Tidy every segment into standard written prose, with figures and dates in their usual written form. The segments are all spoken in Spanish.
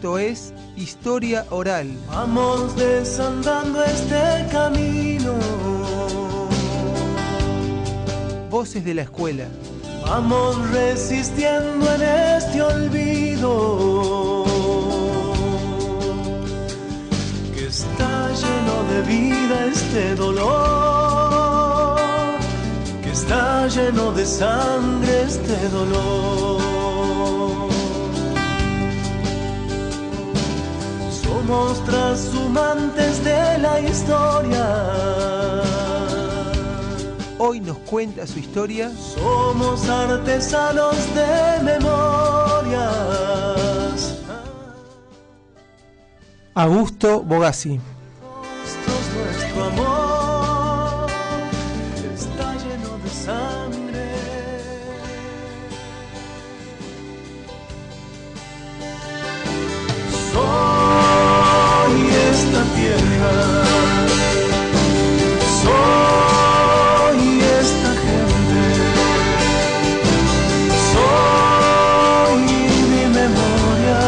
Esto es Historia Oral. Vamos desandando este camino. Voces de la escuela. Vamos resistiendo en este olvido que está lleno de vida este dolor, que está lleno de sangre este dolor. Somos trashumantes de la historia. Hoy nos cuenta su historia. Somos artesanos de memorias. Augusto Bogassi. Nuestro amor está lleno de sangre. Soy esta tierra. Soy esta gente. Soy mi memoria.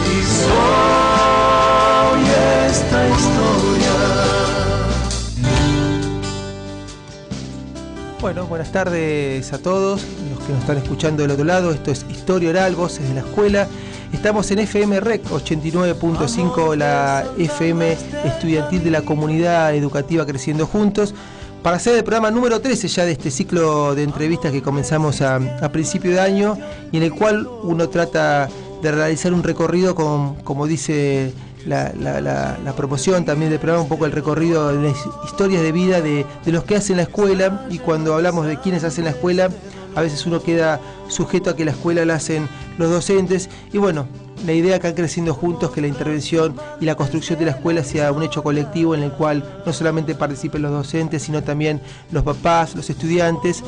Y soy esta historia. Bueno, buenas tardes a todos los que nos están escuchando del otro lado. Esto es Historia Oral, Voces de la Escuela. Estamos en FM Rec 89.5, la FM estudiantil de la comunidad educativa Creciendo Juntos, para hacer el programa número 13 ya de este ciclo de entrevistas que comenzamos a principio de año, y en el cual uno trata de realizar un recorrido con, como dice la promoción también del programa, un poco el recorrido de las historias de vida de los que hacen la escuela. Y cuando hablamos de quienes hacen la escuela, a veces uno queda sujeto a que la escuela la hacen los docentes, y bueno, la idea acá Creciendo Juntos es que la intervención y la construcción de la escuela sea un hecho colectivo en el cual no solamente participen los docentes, sino también los papás, los estudiantes.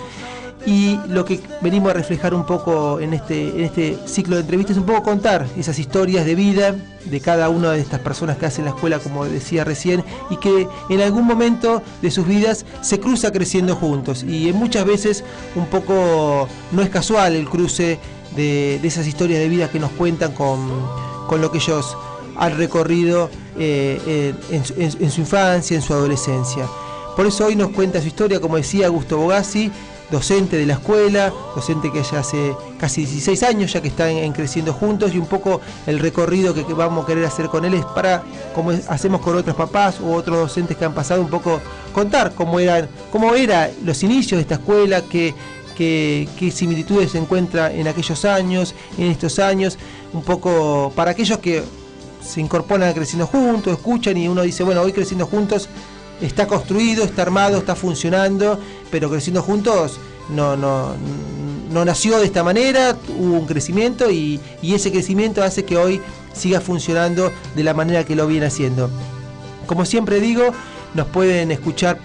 Y lo que venimos a reflejar un poco en este ciclo de entrevistas es un poco contar esas historias de vida de cada una de estas personas que hacen la escuela, como decía recién, y que en algún momento de sus vidas se cruza Creciendo Juntos. Y muchas veces un poco no es casual el cruce de esas historias de vida que nos cuentan con lo que ellos han recorrido en su infancia, en su adolescencia. Por eso hoy nos cuenta su historia, como decía, Augusto Bogassi, docente de la escuela, docente que ya hace casi 16 años ya que está en Creciendo Juntos, y un poco el recorrido que vamos a querer hacer con él es para, como hacemos con otros papás u otros docentes que han pasado, un poco contar cómo eran los inicios de esta escuela, qué similitudes se encuentra en aquellos años, en estos años, un poco para aquellos que se incorporan a Creciendo Juntos, escuchan y uno dice, bueno, hoy Creciendo Juntos está construido, está armado, está funcionando, pero Creciendo Juntos no nació de esta manera, hubo un crecimiento y ese crecimiento hace que hoy siga funcionando de la manera que lo viene haciendo. Como siempre digo, nos pueden escuchar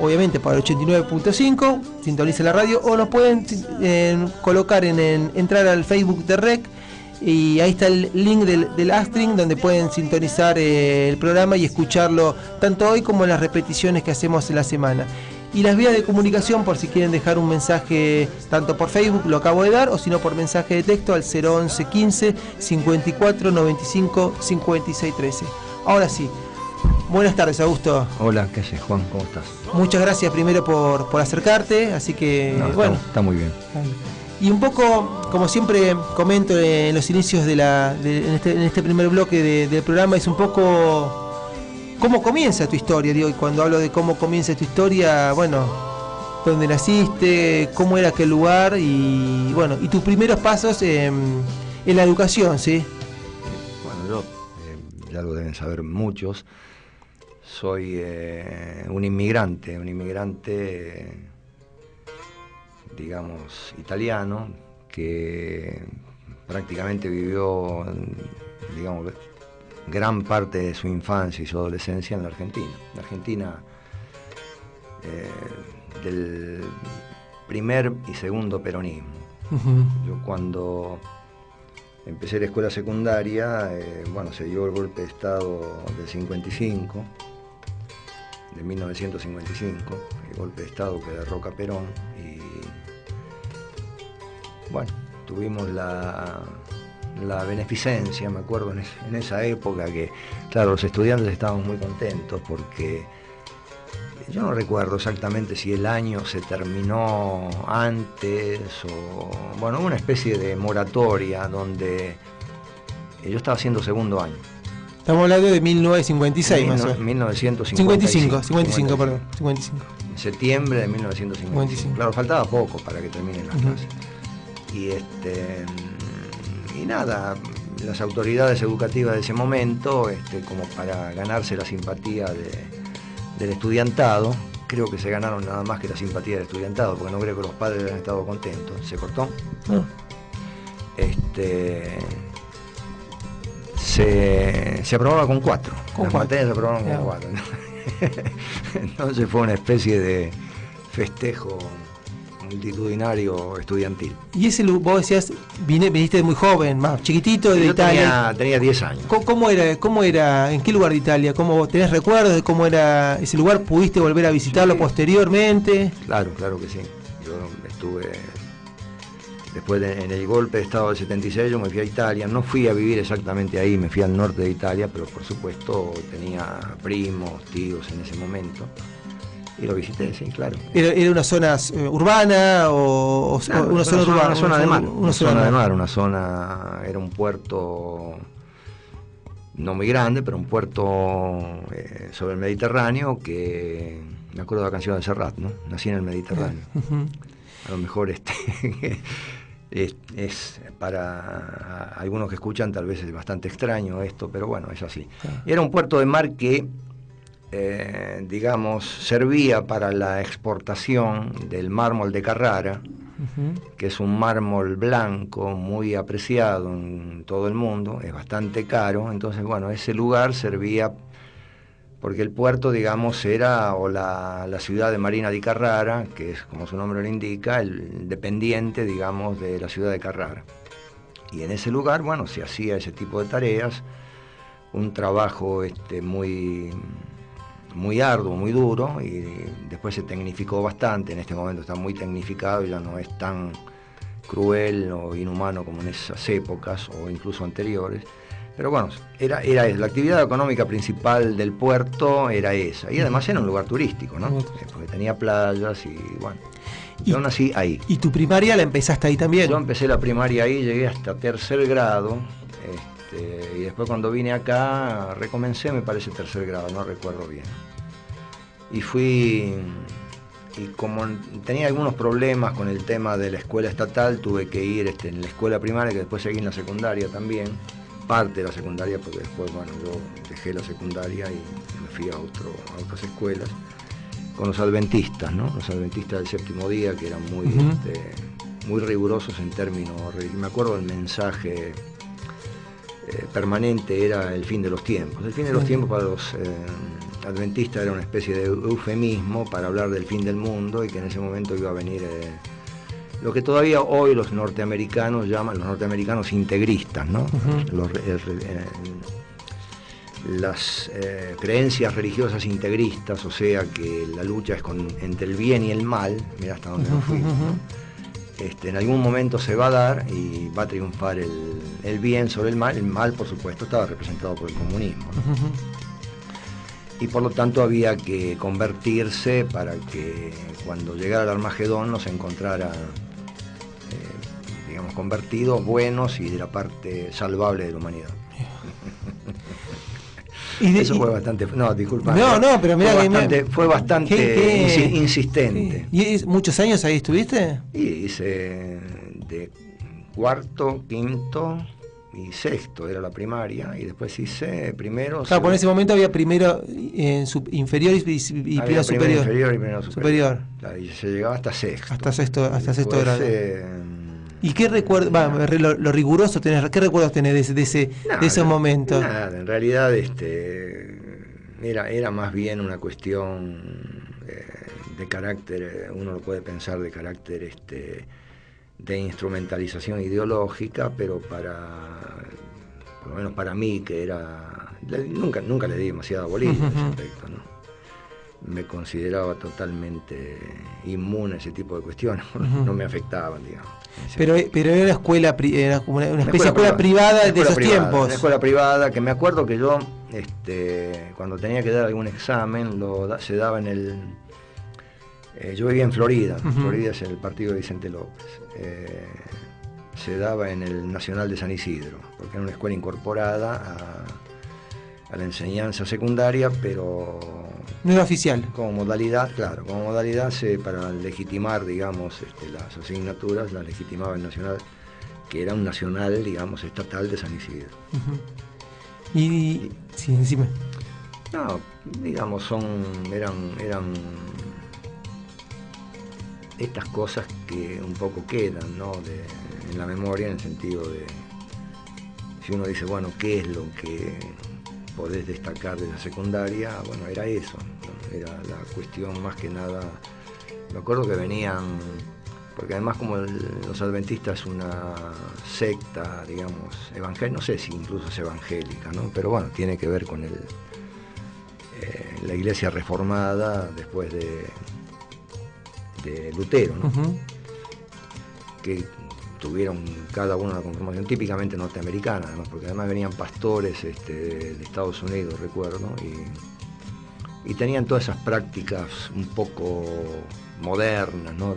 obviamente por el 89.5, sintoniza la radio, o nos pueden colocar entrar al Facebook de Rec, y ahí está el link del Astring, donde pueden sintonizar el programa y escucharlo tanto hoy como en las repeticiones que hacemos en la semana. Y las vías de comunicación, por si quieren dejar un mensaje tanto por Facebook, lo acabo de dar, o si no por mensaje de texto al 011 15 54 95 56 13. Ahora sí, buenas tardes, Augusto. Hola, ¿qué haces, Juan? ¿Cómo estás? Muchas gracias primero por acercarte, así que bueno. Está muy bien. Y un poco, como siempre comento en los inicios en este primer bloque del programa, es un poco cómo comienza tu historia, digo, y cuando hablo de cómo comienza tu historia, bueno, dónde naciste, cómo era aquel lugar, y bueno, y tus primeros pasos en la educación, ¿sí? Bueno, yo, ya lo deben saber muchos, soy un inmigrante, digamos, italiano, que prácticamente vivió, digamos, gran parte de su infancia y su adolescencia en la Argentina. La Argentina del primer y segundo peronismo. Uh-huh. Yo cuando empecé la escuela secundaria, se dio el golpe de Estado del 55, de 1955, el golpe de Estado que derroca Perón, y bueno, tuvimos la la beneficencia, me acuerdo en esa época que, claro, los estudiantes estábamos muy contentos porque yo no recuerdo exactamente si el año se terminó antes o, bueno, una especie de moratoria donde yo estaba haciendo segundo año. Estamos hablando de 1956, más o menos. 1955. 55, perdón. 55. En septiembre de 1955. Claro, faltaba poco para que terminen las clases. Y nada, las autoridades educativas de ese momento, como para ganarse la simpatía del estudiantado, creo que se ganaron nada más que la simpatía del estudiantado, porque no creo que los padres hayan estado contentos. ¿Se cortó? No. Se aprobaba con 4. Con las 4. materias se aprobaban con 4. Entonces fue una especie de festejo multitudinario estudiantil. Y ese, vos decías, viniste muy joven, más chiquitito, de Italia. Tenía 10 años. ¿Cómo era? ¿En qué lugar de Italia? ¿Tenés recuerdos de cómo era ese lugar? ¿Pudiste volver a visitarlo posteriormente? Claro que sí. Yo estuve... Después en el golpe de Estado del 76 yo me fui a Italia, no fui a vivir exactamente ahí, me fui al norte de Italia, pero por supuesto tenía primos, tíos en ese momento, y lo visité, sí, claro. ¿Era una zona urbana o claro, una zona urbana? Una zona de mar, una era un puerto no muy grande, pero un puerto sobre el Mediterráneo que, me acuerdo de la canción de Serrat, ¿no? Nací en el Mediterráneo. Uh-huh. A lo mejor es para algunos que escuchan tal vez es bastante extraño esto, pero bueno, es así. Y era un puerto de mar que, digamos, servía para la exportación del mármol de Carrara, uh-huh, que es un mármol blanco muy apreciado en todo el mundo, es bastante caro, entonces bueno, ese lugar servía porque el puerto, digamos, era la ciudad de Marina di Carrara, que es, como su nombre lo indica, el dependiente, digamos, de la ciudad de Carrara. Y en ese lugar, bueno, se hacía ese tipo de tareas, un trabajo muy, muy arduo, muy duro, y después se tecnificó bastante, en este momento está muy tecnificado y ya no es tan cruel o inhumano como en esas épocas, o incluso anteriores. Pero bueno, era la actividad económica principal del puerto era esa. Y además era un lugar turístico, ¿no? Porque tenía playas y bueno. Yo nací ahí. ¿Y tu primaria la empezaste ahí también? Yo empecé la primaria ahí, llegué hasta tercer grado. Y después cuando vine acá recomencé, me parece tercer grado, no recuerdo bien. Y como tenía algunos problemas con el tema de la escuela estatal, tuve que ir en la escuela primaria, que después seguí en la secundaria también. Parte de la secundaria, porque después, bueno, yo dejé la secundaria y me fui a otras escuelas, con los adventistas, ¿no? Los adventistas del séptimo día, que eran muy, uh-huh, muy rigurosos en términos, me acuerdo el mensaje permanente era el fin de los tiempos. El fin de los tiempos para los adventistas era una especie de eufemismo para hablar del fin del mundo y que en ese momento iba a venir... lo que todavía hoy los norteamericanos llaman, los norteamericanos integristas, ¿no? Uh-huh. Las creencias religiosas integristas, o sea que la lucha es entre el bien y el mal, mira hasta dónde nos fuimos, ¿no? En algún momento se va a dar y va a triunfar el bien sobre el mal por supuesto estaba representado por el comunismo, ¿no? Uh-huh. Y por lo tanto había que convertirse para que cuando llegara el Armagedón nos encontrara digamos, convertidos, buenos y de la parte salvable de la humanidad. Eso fue bastante... No, disculpa. No, pero mira fue bastante insistente. ¿Y muchos años ahí estuviste? Y hice de cuarto, quinto y sexto, era la primaria, y después hice primero... Claro, por ese momento había primero inferior y primero superior. Inferior y primero superior. Claro, y se llegaba hasta sexto. Hasta sexto grado. ¿Y qué recuerdo, lo riguroso tenés, qué recuerdos tenés de ese momento? Nada, en realidad era más bien una cuestión de carácter, uno lo puede pensar de carácter de instrumentalización ideológica, pero por lo menos para mí, que nunca le di demasiada bolilla a ese aspecto, ¿no? me consideraba totalmente inmune a ese tipo de cuestiones, no me afectaban, digamos. Pero era una escuela, era como una especie de escuela privada de esos tiempos. Una escuela privada, que me acuerdo que yo, cuando tenía que dar algún examen, se daba en el... yo vivía en Florida, Florida es el partido de Vicente López. Se daba en el Nacional de San Isidro, porque era una escuela incorporada a la enseñanza secundaria, pero... No era oficial. Como modalidad, claro, para legitimar, digamos, las asignaturas, las legitimaba el Nacional, que era un nacional, digamos, estatal de San Isidro. Sí, encima. No, digamos, eran estas cosas que un poco quedan, ¿no? En la memoria, en el sentido de, si uno dice, bueno, ¿qué es lo que podés destacar de la secundaria? Bueno, era eso, ¿no? Era la cuestión más que nada. Me acuerdo que venían, porque además como los adventistas es una secta, digamos, evangélica, no sé si incluso es evangélica, ¿no? Pero bueno, tiene que ver con la iglesia reformada después de Lutero, ¿no? Que tuvieron cada uno una conformación típicamente norteamericana, además, porque además venían pastores de Estados Unidos, recuerdo, y tenían todas esas prácticas un poco modernas, ¿no?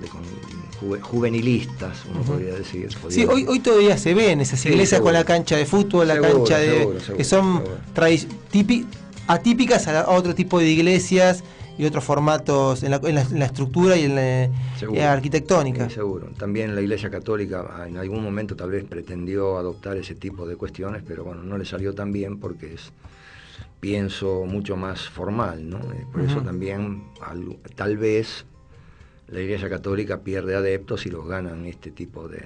Juvenilistas, uno podría decir. Sí, hoy todavía se ven esas iglesias con la cancha de fútbol, la cancha que son atípicas a otro tipo de iglesias y otros formatos en la estructura y en la arquitectónica. Sí, seguro. También la Iglesia Católica en algún momento tal vez pretendió adoptar ese tipo de cuestiones, pero bueno, no le salió tan bien porque es, pienso, mucho más formal, ¿no? Por eso también tal vez la Iglesia Católica pierde adeptos y los ganan este tipo de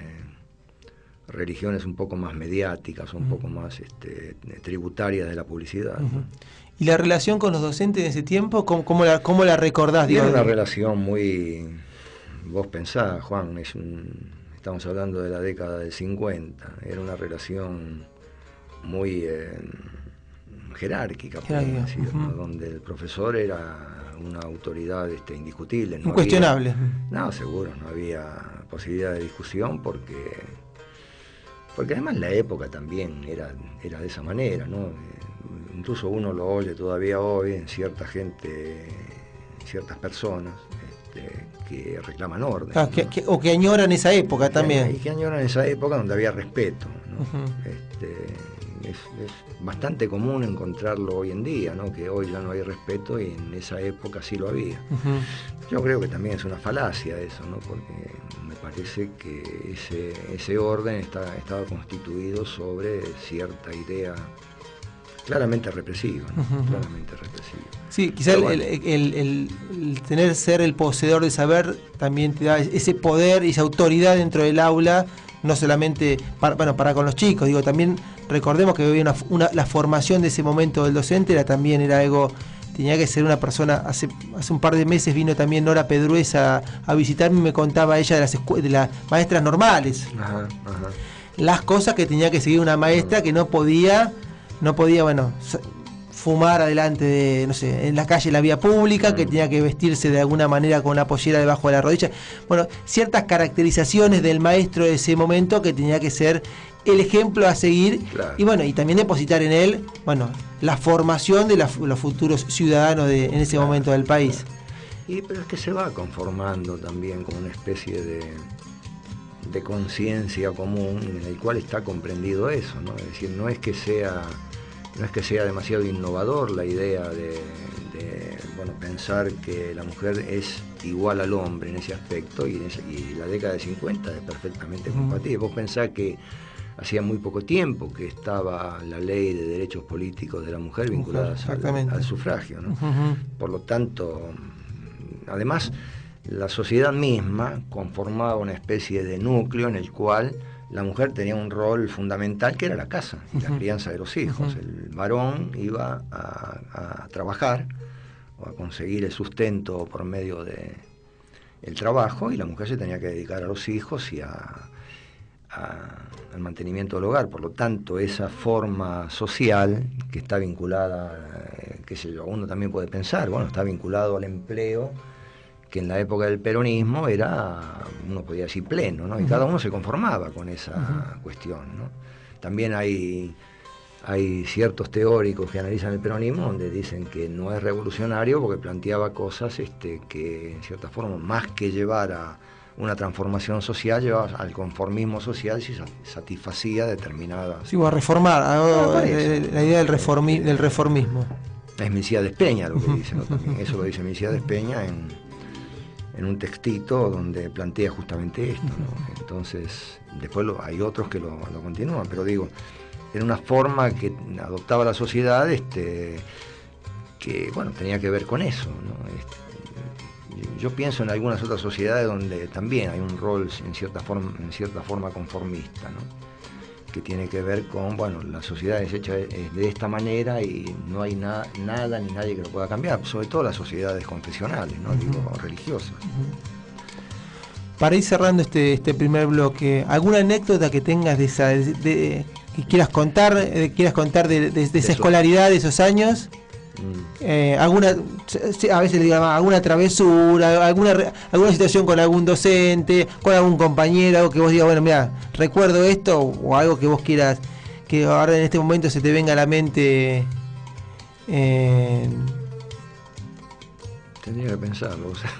religiones un poco más mediáticas, un poco más tributarias de la publicidad, ¿no? ¿Y la relación con los docentes de ese tiempo, cómo la recordás? Era una relación muy... Vos pensás, Juan, estamos hablando de la década del 50, era una relación muy jerárquica, podemos decir, ¿no? Donde el profesor era una autoridad indiscutible. No incuestionable. No, seguro, no había posibilidad de discusión porque además la época también era de esa manera, ¿no? Incluso uno lo oye todavía hoy en cierta gente, en ciertas personas que reclaman orden, ¿no? O que añoran esa época también. Y que añoran esa época donde había respeto, ¿no? Es bastante común encontrarlo hoy en día, ¿no? Que hoy ya no hay respeto y en esa época sí lo había. Yo creo que también es una falacia eso, ¿no? Porque me parece que ese orden estaba constituido sobre cierta idea claramente represiva, ¿no? Claramente represiva. Sí, quizás bueno, el ser el poseedor de saber también te da ese poder y esa autoridad dentro del aula, no solamente para con los chicos, digo, también recordemos que había la formación de ese momento del docente también era algo, tenía que ser una persona. Hace un par de meses vino también Nora Pedruesa a visitarme y me contaba ella de las maestras normales. Las cosas que tenía que seguir una maestra que no podía, fumar adelante de, no sé, en la calle, en la vía pública, que tenía que vestirse de alguna manera con una pollera debajo de la rodilla. Bueno, ciertas caracterizaciones del maestro de ese momento que tenía que ser el ejemplo a seguir, claro. Y también depositar en él, la formación de los futuros ciudadanos en ese momento del país. Pero es que se va conformando también como una especie de conciencia común en el cual está comprendido eso, ¿no? Es decir, no es que sea demasiado innovador la idea de pensar que la mujer es igual al hombre en ese aspecto, y la década de 50 es perfectamente compatible. Vos pensás que hacía muy poco tiempo que estaba la ley de derechos políticos de la mujer vinculada al sufragio, ¿no? Por lo tanto, además, la sociedad misma conformaba una especie de núcleo en el cual la mujer tenía un rol fundamental, que era la casa y la crianza de los hijos. El varón iba a trabajar o a conseguir el sustento por medio del trabajo, y la mujer se tenía que dedicar a los hijos y al mantenimiento del hogar. Por lo tanto, esa forma social que está vinculada, qué sé yo, uno también puede pensar, bueno, está vinculado al empleo, que en la época del peronismo era, uno podía decir, pleno, ¿no? Y cada uno se conformaba con esa cuestión, ¿no? También hay ciertos teóricos que analizan el peronismo donde dicen que no es revolucionario porque planteaba cosas que en cierta forma, más que llevar a una transformación social, llevaba al conformismo social si satisfacía determinadas... Sí, o a reformar, la idea del reformismo. Es Milcíades Peña lo que dice, ¿no? También eso lo dice Milcíades Peña en un textito donde plantea justamente esto, ¿no? Entonces, después hay otros que lo continúan, pero digo, era una forma que adoptaba la sociedad que, bueno, tenía que ver con eso, ¿no? Yo pienso en algunas otras sociedades donde también hay un rol en cierta forma conformista, ¿no? Que tiene que ver con, bueno, la sociedad es hecha de esta manera y no hay nada ni nadie que lo pueda cambiar, sobre todo las sociedades confesionales, ¿no? Digo, religiosas. Para ir cerrando este primer bloque, ¿alguna anécdota que tengas que quieras contar de esa escolaridad, de esos años? A veces le digo, alguna travesura, alguna situación con algún docente, con algún compañero, algo que vos digas, bueno, mira, recuerdo esto, o algo que vos quieras, que ahora en este momento se te venga a la mente. Tendría que pensarlo, o sea,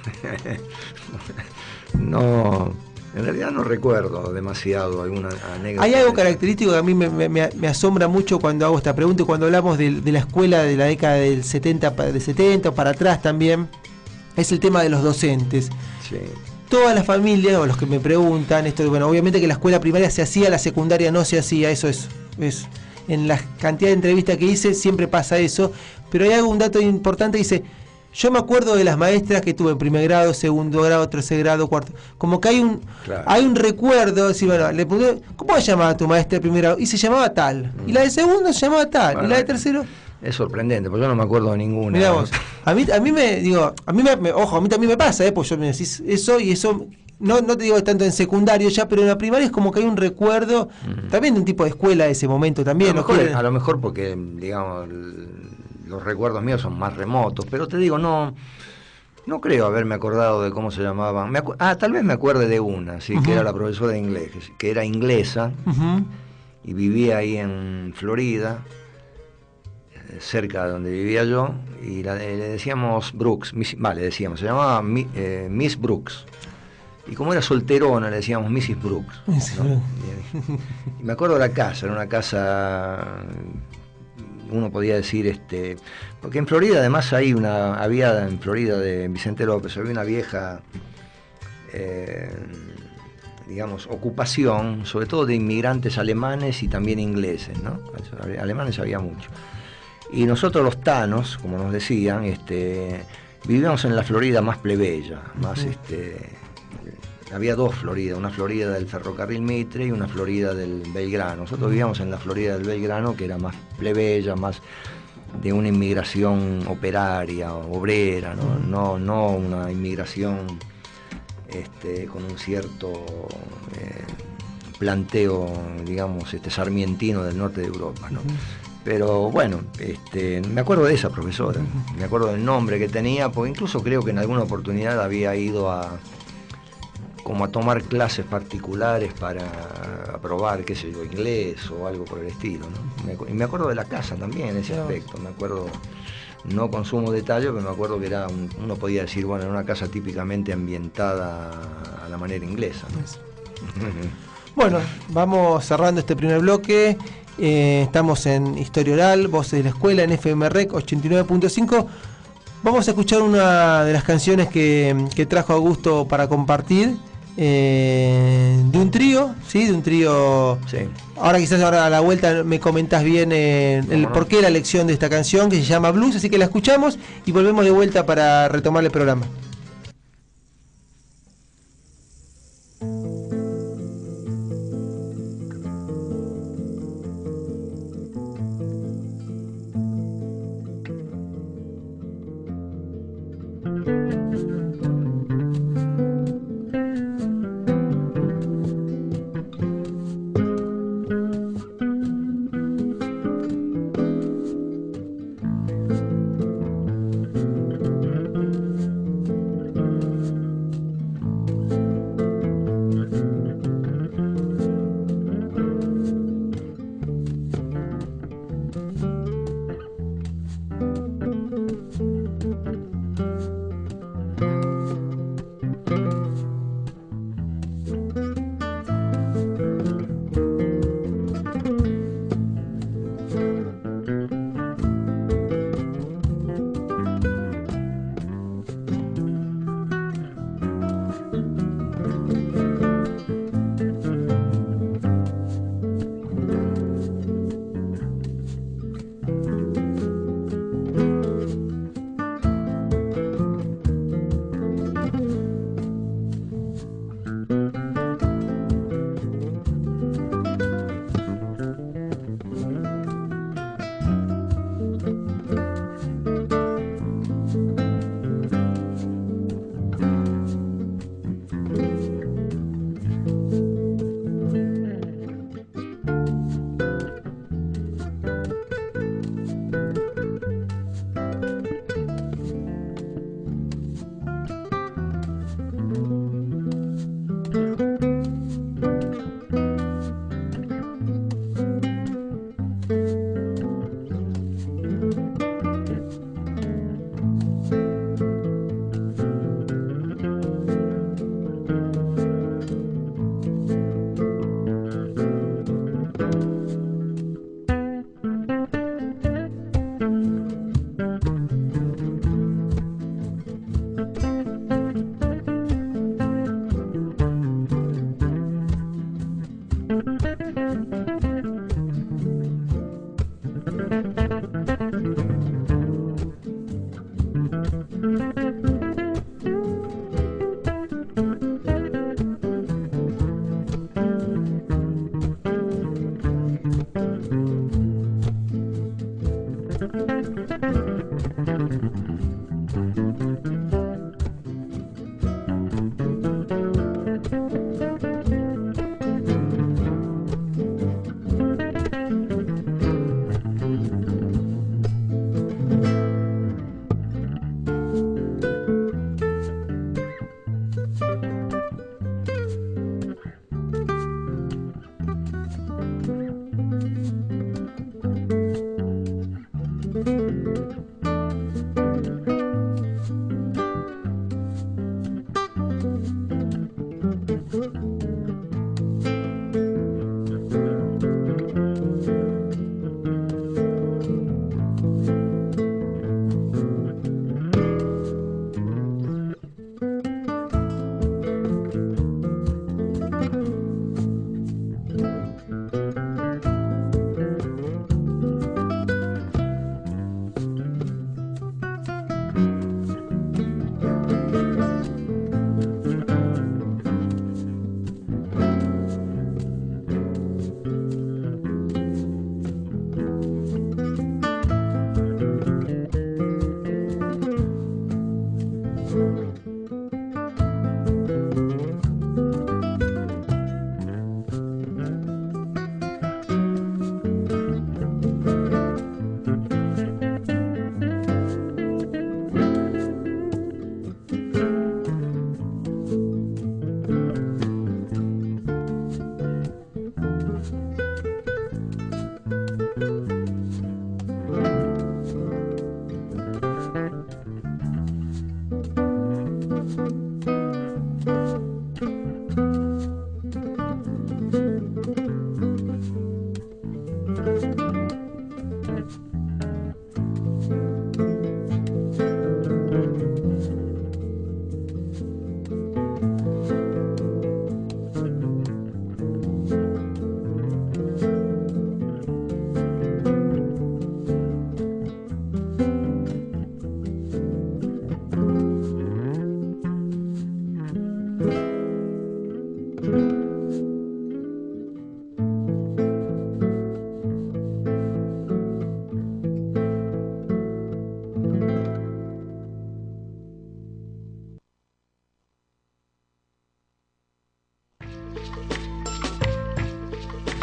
no, en realidad no recuerdo demasiado alguna anécdota. Hay algo característico que a mí me asombra mucho cuando hago esta pregunta y cuando hablamos de la escuela de la década del 70 o para atrás también, es el tema de los docentes. Sí. Todas las familias, o los que me preguntan, esto, bueno, obviamente que la escuela primaria se hacía, la secundaria no se hacía, eso es en la cantidad de entrevistas que hice siempre pasa eso, pero hay algún dato importante que dice: yo me acuerdo de las maestras que tuve en primer grado, segundo grado, tercer grado, cuarto. Como que hay un recuerdo, decir, bueno, ¿cómo se llamaba tu maestra de primer grado? Y se llamaba tal. Y la de segundo se llamaba tal. Bueno, y la de tercero. Es sorprendente, porque yo no me acuerdo de ninguna. Mirá vos, a mí también me pasa, pues yo me decís eso y eso. No te digo tanto en secundario ya, pero en la primaria es como que hay un recuerdo, también de un tipo de escuela de ese momento también. A lo mejor porque, digamos, los recuerdos míos son más remotos, pero te digo, no creo haberme acordado de cómo se llamaban. Tal vez me acuerde de una, sí, que era la profesora de inglés, que era inglesa, y vivía ahí en Florida, cerca de donde vivía yo, y le decíamos Brooks, se llamaba Miss Brooks. Y como era solterona, le decíamos Mrs. Brooks, ¿no? Y me acuerdo de la casa, era una casa, uno podía decir, porque en Florida además había en Florida de Vicente López, había una vieja, digamos, ocupación, sobre todo de inmigrantes alemanes y también ingleses, ¿no? Alemanes había mucho. Y nosotros los tanos, como nos decían, vivíamos en la Florida más plebeya, más había dos Floridas, una Florida del ferrocarril Mitre y una Florida del Belgrano. Nosotros vivíamos en la Florida del Belgrano, que era más plebeya, más de una inmigración operaria, obrera, no una inmigración con un cierto planteo, digamos, sarmientino del norte de Europa, ¿no? Pero bueno, me acuerdo de esa profesora, me acuerdo del nombre que tenía, porque incluso creo que en alguna oportunidad había ido a tomar clases particulares para aprobar, qué sé yo, inglés o algo por el estilo, ¿no? Y me acuerdo de la casa también, en ese aspecto, me acuerdo, no consumo detalles, pero me acuerdo que era, uno podía decir, bueno, era una casa típicamente ambientada a la manera inglesa, ¿no? Bueno, vamos cerrando este primer bloque. Estamos en Historia Oral, Voces de la Escuela, en FM Rec 89.5. Vamos a escuchar una de las canciones que trajo Augusto para compartir, de un trío, ¿sí? De un trío. Sí. Ahora a la vuelta me comentás bien el porqué la elección de esta canción, que se llama Blues, así que la escuchamos y volvemos de vuelta para retomar el programa.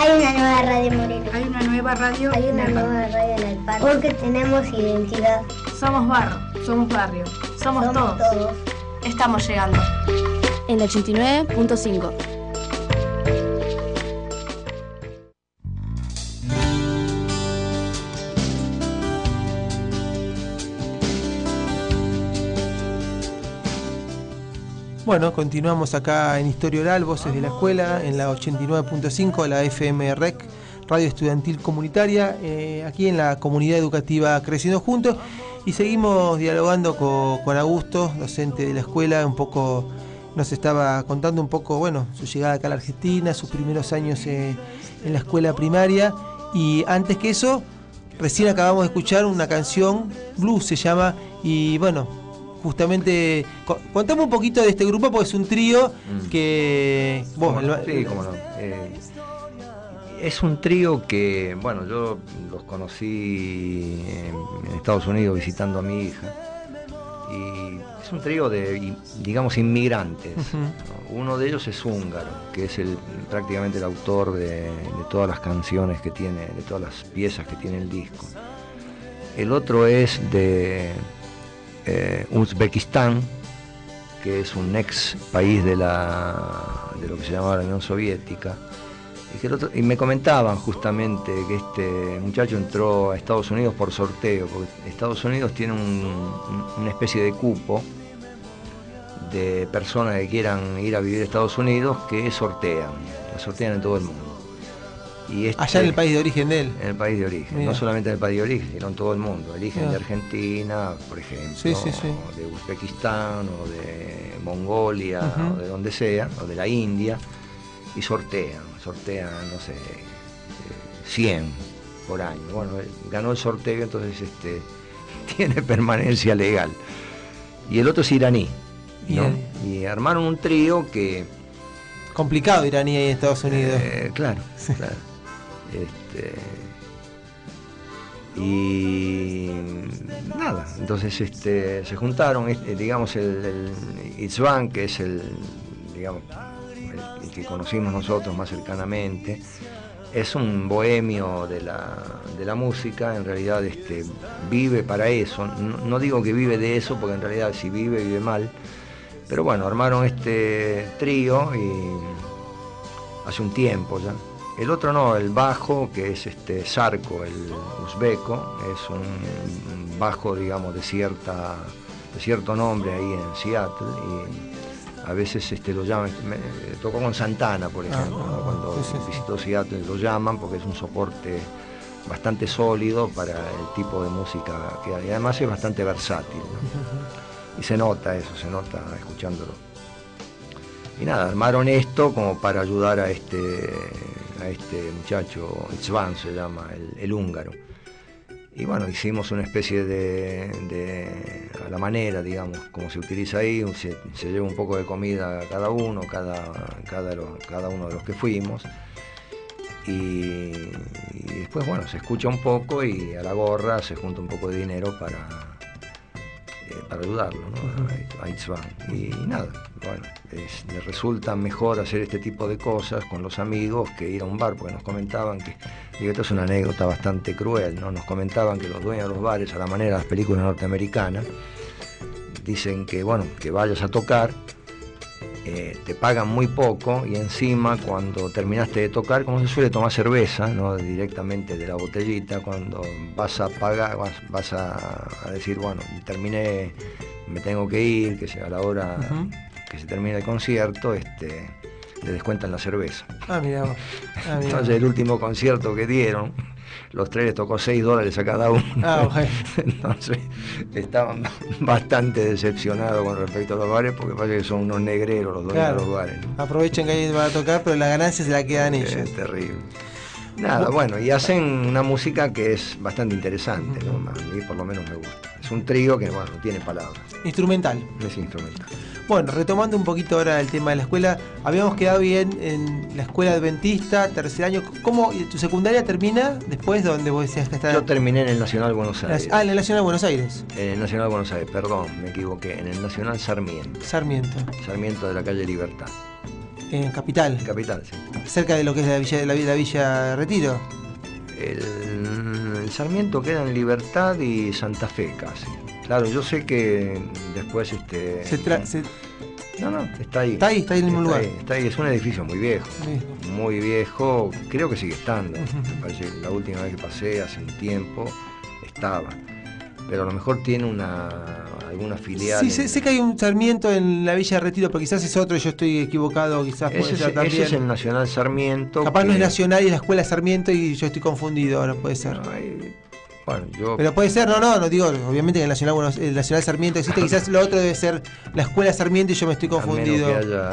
Hay una nueva radio Moreno. Hay una nueva radio. Hay una nueva radio en el parque. Porque tenemos identidad. Somos barro, somos barrio, somos todos. Estamos llegando. En la 89.5. Bueno, continuamos acá en Historia Oral, Voces de la Escuela, en la 89.5, la FM REC, Radio Estudiantil Comunitaria, aquí en la comunidad educativa Creciendo Juntos, y seguimos dialogando con Augusto, docente de la escuela. Un poco nos estaba contando un poco, bueno, su llegada acá a la Argentina, sus primeros años en la escuela primaria, y antes que eso, recién acabamos de escuchar una canción, Blues se llama, y bueno, justamente, contame un poquito de este grupo, porque es un trío que... Sí, cómo no. Es un trío que, bueno, yo los conocí en Estados Unidos visitando a mi hija. Y es un trío de, digamos, inmigrantes. Uh-huh. Uno de ellos es húngaro, que es prácticamente el autor de todas las canciones que tiene, de todas las piezas que tiene el disco. El otro es de Uzbekistán, que es un ex país de lo que se llamaba la Unión Soviética, y me comentaban justamente que este muchacho entró a Estados Unidos por sorteo, porque Estados Unidos tiene una especie de cupo de personas que quieran ir a vivir a Estados Unidos, que la sortean en todo el mundo. Y allá en el país de origen de él. En el país de origen. Mira. No solamente en el país de origen, sino en todo el mundo. Eligen de Argentina, por ejemplo, sí. O de Uzbekistán, o de Mongolia, uh-huh, o de donde sea, o de la India, y sortean, no sé, 100 por año. Bueno, ganó el sorteo, entonces tiene permanencia legal. Y el otro es iraní, ¿no? Y armaron un trío que... Complicado iraní ahí en Estados Unidos. Claro. Y nada, entonces se juntaron, digamos, el Itzván, que es digamos, el que conocimos nosotros más cercanamente, es un bohemio de la música, en realidad vive para eso, no digo que vive de eso, porque en realidad si vive mal, pero bueno, armaron este trío y hace un tiempo ya. El otro no, el bajo, que es Sarko, el uzbeco, es un bajo, digamos, de cierto nombre ahí en Seattle, y a veces lo llaman, tocó con Santana, por ejemplo, ¿no? Cuando visitó Seattle lo llaman porque es un soporte bastante sólido para el tipo de música que hay, y además es bastante versátil, ¿no? Y se nota eso, se nota escuchándolo. Y nada, armaron esto como para ayudar a este muchacho, Itzván se llama, el húngaro. Y bueno, hicimos una especie a la manera, digamos, como se utiliza ahí, se lleva un poco de comida a cada uno, cada uno de los que fuimos. Y después, bueno, se escucha un poco y a la gorra se junta un poco de dinero para ayudarlo, ¿no? A Itzván. Y nada, bueno, le resulta mejor hacer este tipo de cosas con los amigos que ir a un bar, porque nos comentaban que, digo, esto es una anécdota bastante cruel, ¿no? Nos comentaban que los dueños de los bares, a la manera de las películas norteamericanas, dicen que, bueno, que vayas a tocar, te pagan muy poco y encima cuando terminaste de tocar, como se suele tomar cerveza, ¿no? Directamente de la botellita, cuando vas a pagar, vas a decir, bueno, terminé, me tengo que ir, que sea a la hora que se termine el concierto, le descuentan la cerveza. Mira vos. Entonces el último concierto que dieron, los tres les tocó $6 a cada uno. Bueno. Entonces estaban bastante decepcionados con respecto a los bares, porque parece que son unos negreros los dueños de los bares, ¿no? Aprovechan que ahí van a tocar, pero la ganancia se la quedan ellos. Es terrible. Nada, bueno, y hacen una música que es bastante interesante, ¿no? A mí por lo menos me gusta. Es un trío que, bueno, no tiene palabras. Instrumental. Es instrumental. Bueno, retomando un poquito ahora el tema de la escuela, habíamos quedado bien en la escuela adventista, tercer año. ¿Cómo tu secundaria termina después de donde vos decías que está? Yo terminé en el Nacional Buenos Aires. En el Nacional Buenos Aires. En el Nacional Buenos Aires, perdón, me equivoqué. En el Nacional Sarmiento. Sarmiento de la calle Libertad. En Capital. En Capital, sí. Cerca de lo que es la Villa Retiro. El Sarmiento queda en Libertad y Santa Fe casi. Claro, yo sé que después No, está ahí. Está ahí en el mismo lugar. Está ahí, es un edificio muy viejo. Sí. Muy viejo, creo que sigue estando. Me parece que la última vez que pasé, hace un tiempo, estaba. Pero a lo mejor tiene alguna filial. Sí, sé que hay un Sarmiento en la Villa Retiro, pero quizás es otro, yo estoy equivocado, quizás puede ser también. Ese es el Nacional Sarmiento. Capaz no es Nacional y es la Escuela Sarmiento y yo estoy confundido, ahora puede ser. Bueno, pero puede ser, no digo, obviamente que el Nacional Sarmiento existe, quizás lo otro debe ser la Escuela Sarmiento y yo me estoy confundido.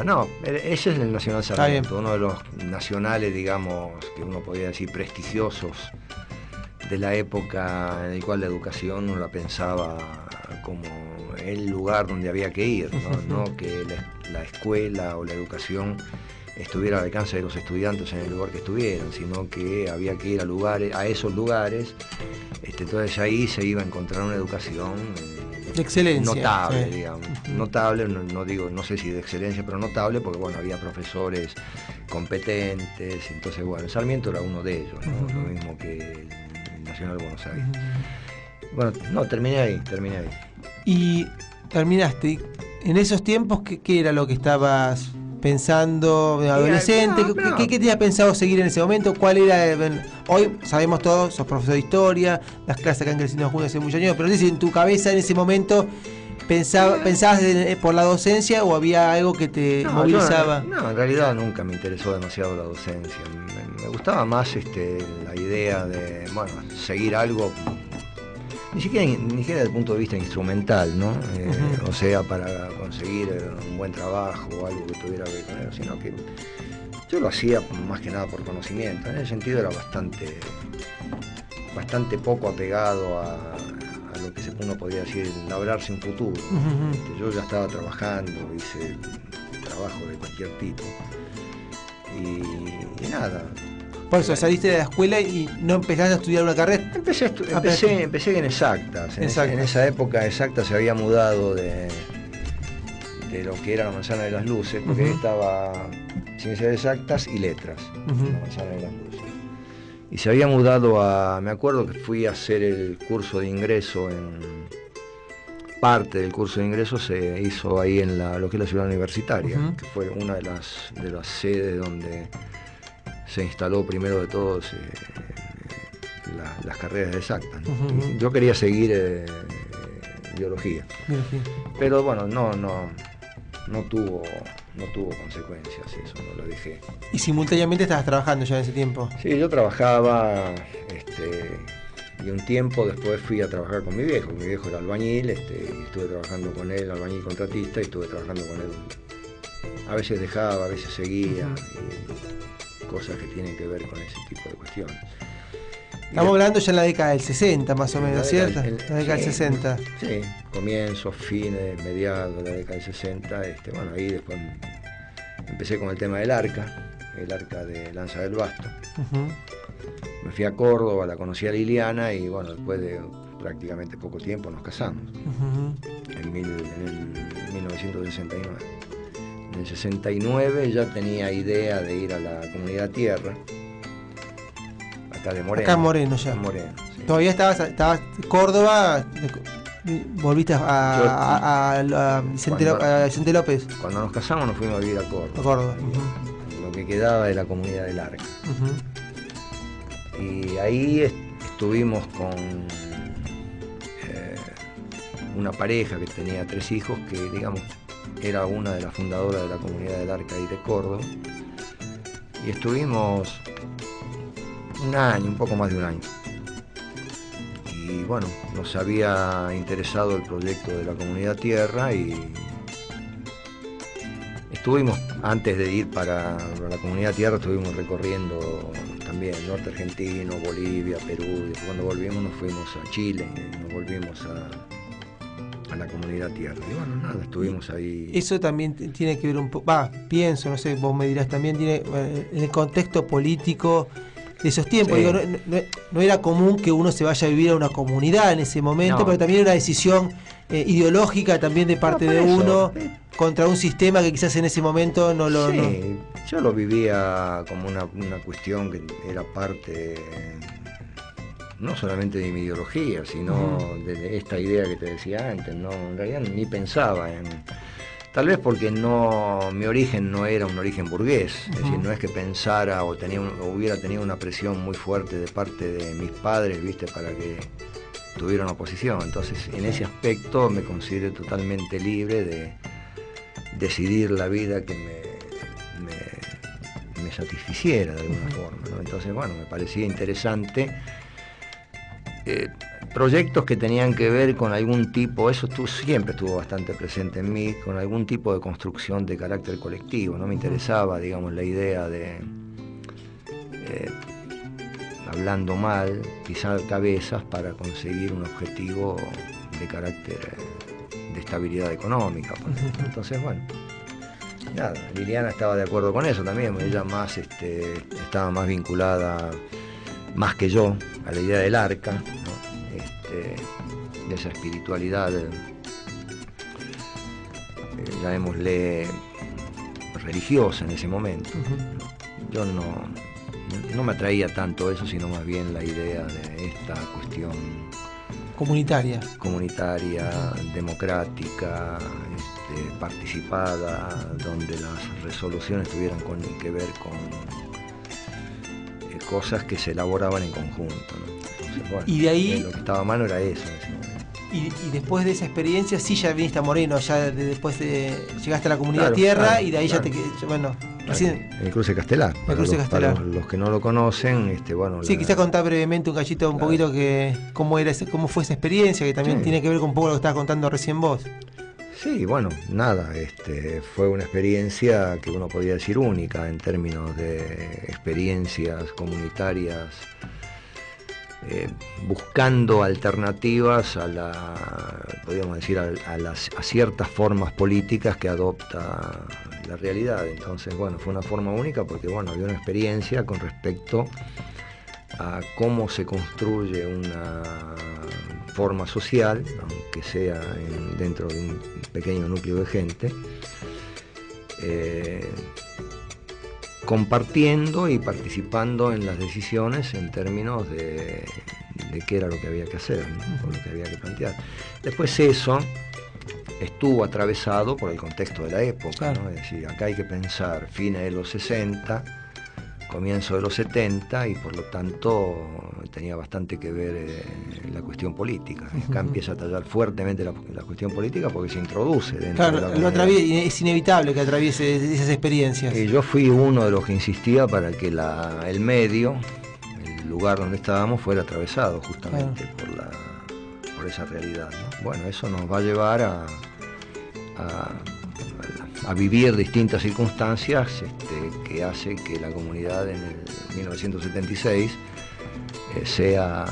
No, ese es el Nacional Sarmiento, uno de los nacionales, digamos, que uno podría decir prestigiosos de la época en la cual la educación uno la pensaba como el lugar donde había que ir, no que la escuela o la educación estuviera al alcance de los estudiantes en el lugar que estuvieran, sino que había que ir a esos lugares. Entonces ahí se iba a encontrar una educación de excelencia, notable, digamos. Notable, no sé si de excelencia, pero notable, porque bueno, había profesores competentes. Entonces, bueno, el Sarmiento era uno de ellos, ¿no? Lo mismo que el Nacional Buenos Aires. Bueno, terminé ahí. Y terminaste. En esos tiempos, ¿qué era lo que estabas pensando, adolescente? ¿Qué tenías pensado seguir en ese momento? ¿Cuál era? Hoy sabemos todos, sos profesor de historia, las clases acá en Creciendo Juntos hace muchos años, pero no sé si en tu cabeza en ese momento pensabas por la docencia o había algo que te movilizaba. No, en realidad nunca me interesó demasiado la docencia. Me gustaba más la idea de, seguir algo. Ni siquiera desde el punto de vista instrumental, ¿no? O sea, para conseguir un buen trabajo o algo que tuviera que ver con eso, sino que yo lo hacía más que nada por conocimiento. En ese sentido era bastante poco apegado a lo que uno podría decir, labrarse un futuro. Yo ya estaba trabajando, hice trabajo de cualquier tipo. Y nada, Por eso saliste de la escuela y no empezaste a estudiar una carrera. Empecé en exactas. En esa época exactas se había mudado de lo que era la Manzana de las Luces, porque estaba Ciencias Exactas y Letras, la Manzana de las Luces. Y se había mudado me acuerdo que fui a hacer el curso de ingreso parte del curso de ingreso se hizo ahí en lo que es la ciudad universitaria, que fue una de las sedes donde se instaló primero de todos las carreras exactas, ¿no? Yo quería seguir biología, pero bueno, no tuvo consecuencias eso, no lo dejé. ¿Y simultáneamente estabas trabajando ya en ese tiempo? Sí, yo trabajaba, y un tiempo después fui a trabajar con mi viejo. Mi viejo era albañil, y estuve trabajando con él, albañil contratista, y estuve trabajando con él. A veces dejaba, a veces seguía, y cosas que tienen que ver con ese tipo de cuestiones. Estamos hablando ya en la década del 60, más o menos, ¿cierto? La década del 60. Sí, comienzos, fines, mediados de la década del 60. Bueno, ahí después empecé con el tema del arca de Lanza del Basto. Me fui a Córdoba, la conocí a Liliana y bueno, después de prácticamente poco tiempo nos casamos. En 1969. En el 69 ya tenía idea de ir a la Comunidad Tierra. De Moreno. Acá en Moreno ya. En Moreno, sí. Todavía estabas Córdoba, volviste a Vicente López. Cuando nos casamos nos fuimos a vivir a Córdoba. Lo que quedaba de la comunidad del Arca. Y ahí estuvimos con una pareja que tenía 3 hijos, que digamos era una de las fundadoras de la comunidad del Arca y de Córdoba. Y estuvimos un poco más de un año. Y bueno, nos había interesado el proyecto de la Comunidad Tierra y estuvimos, antes de ir para la Comunidad Tierra, estuvimos recorriendo también el norte argentino, Bolivia, Perú, y cuando volvimos nos fuimos a Chile, y nos volvimos a la Comunidad Tierra. Y bueno, nada, estuvimos ahí. Eso también tiene que ver un poco, pienso, no sé, vos me dirás, también tiene en el contexto político de esos tiempos. Sí. Digo, no era común que uno se vaya a vivir a una comunidad en ese momento, pero también era una decisión ideológica también de parte de uno contra un sistema que quizás en ese momento no lo... Sí, yo lo vivía como una cuestión que era parte no solamente de mi ideología, sino de esta idea que te decía antes. No, en realidad ni pensaba en... Tal vez porque mi origen no era un origen burgués, es decir, no es que pensara o hubiera tenido una presión muy fuerte de parte de mis padres, ¿viste?, para que tuvieran oposición. Entonces, en ese aspecto me considero totalmente libre de decidir la vida que me satisficiera de alguna forma, ¿no? Entonces, bueno, me parecía interesante. Proyectos que tenían que ver con algún tipo, eso siempre estuvo bastante presente en mí, con algún tipo de construcción de carácter colectivo. No me interesaba, digamos, la idea de, hablando mal, pisar cabezas para conseguir un objetivo de carácter de estabilidad económica, por ejemplo. Entonces, bueno, nada, Liliana estaba de acuerdo con eso también. Ella más estaba más vinculada, más que yo, a la idea del arca, ¿no? De esa espiritualidad, llamémosle religiosa en ese momento. Yo no me atraía tanto eso, sino más bien la idea de esta cuestión comunitaria, democrática, participada, donde las resoluciones tuvieran que ver con cosas que se elaboraban en conjunto, ¿no? Entonces, bueno, y de ahí lo que estaba a mano era eso en ese momento. Y después de esa experiencia sí ya viniste a Moreno, después llegaste a la Comunidad Tierra, y de ahí ya recién... En el Cruce Castelar. Para los que no lo conocen, bueno... Sí, quizás contar brevemente un cachito, un poquito cómo fue esa experiencia, que también tiene que ver con un poco lo que estabas contando recién vos. Sí, bueno, nada, fue una experiencia que uno podría decir única en términos de experiencias comunitarias buscando alternativas podríamos decir, a ciertas formas políticas que adopta la realidad. Entonces, bueno, fue una forma única porque, bueno, había una experiencia con respecto a cómo se construye una forma social, aunque sea dentro de un pequeño núcleo de gente, compartiendo y participando en las decisiones en términos de qué era lo que había que hacer, ¿no? O lo que había que plantear. Después eso estuvo atravesado por el contexto de la época, claro, ¿no? Es decir, acá hay que pensar fines de los 60, comienzo de los 70, y por lo tanto tenía bastante que ver la cuestión política. Acá empieza a tallar fuertemente la cuestión política porque se introduce dentro de la comunidad. Es inevitable que atraviese esas experiencias. Y yo fui uno de los que insistía para que el medio, el lugar donde estábamos, fuera atravesado justamente, claro, por esa realidad, ¿no? Bueno, eso nos va a llevar a vivir distintas circunstancias que hace que la comunidad en el 1976 sea,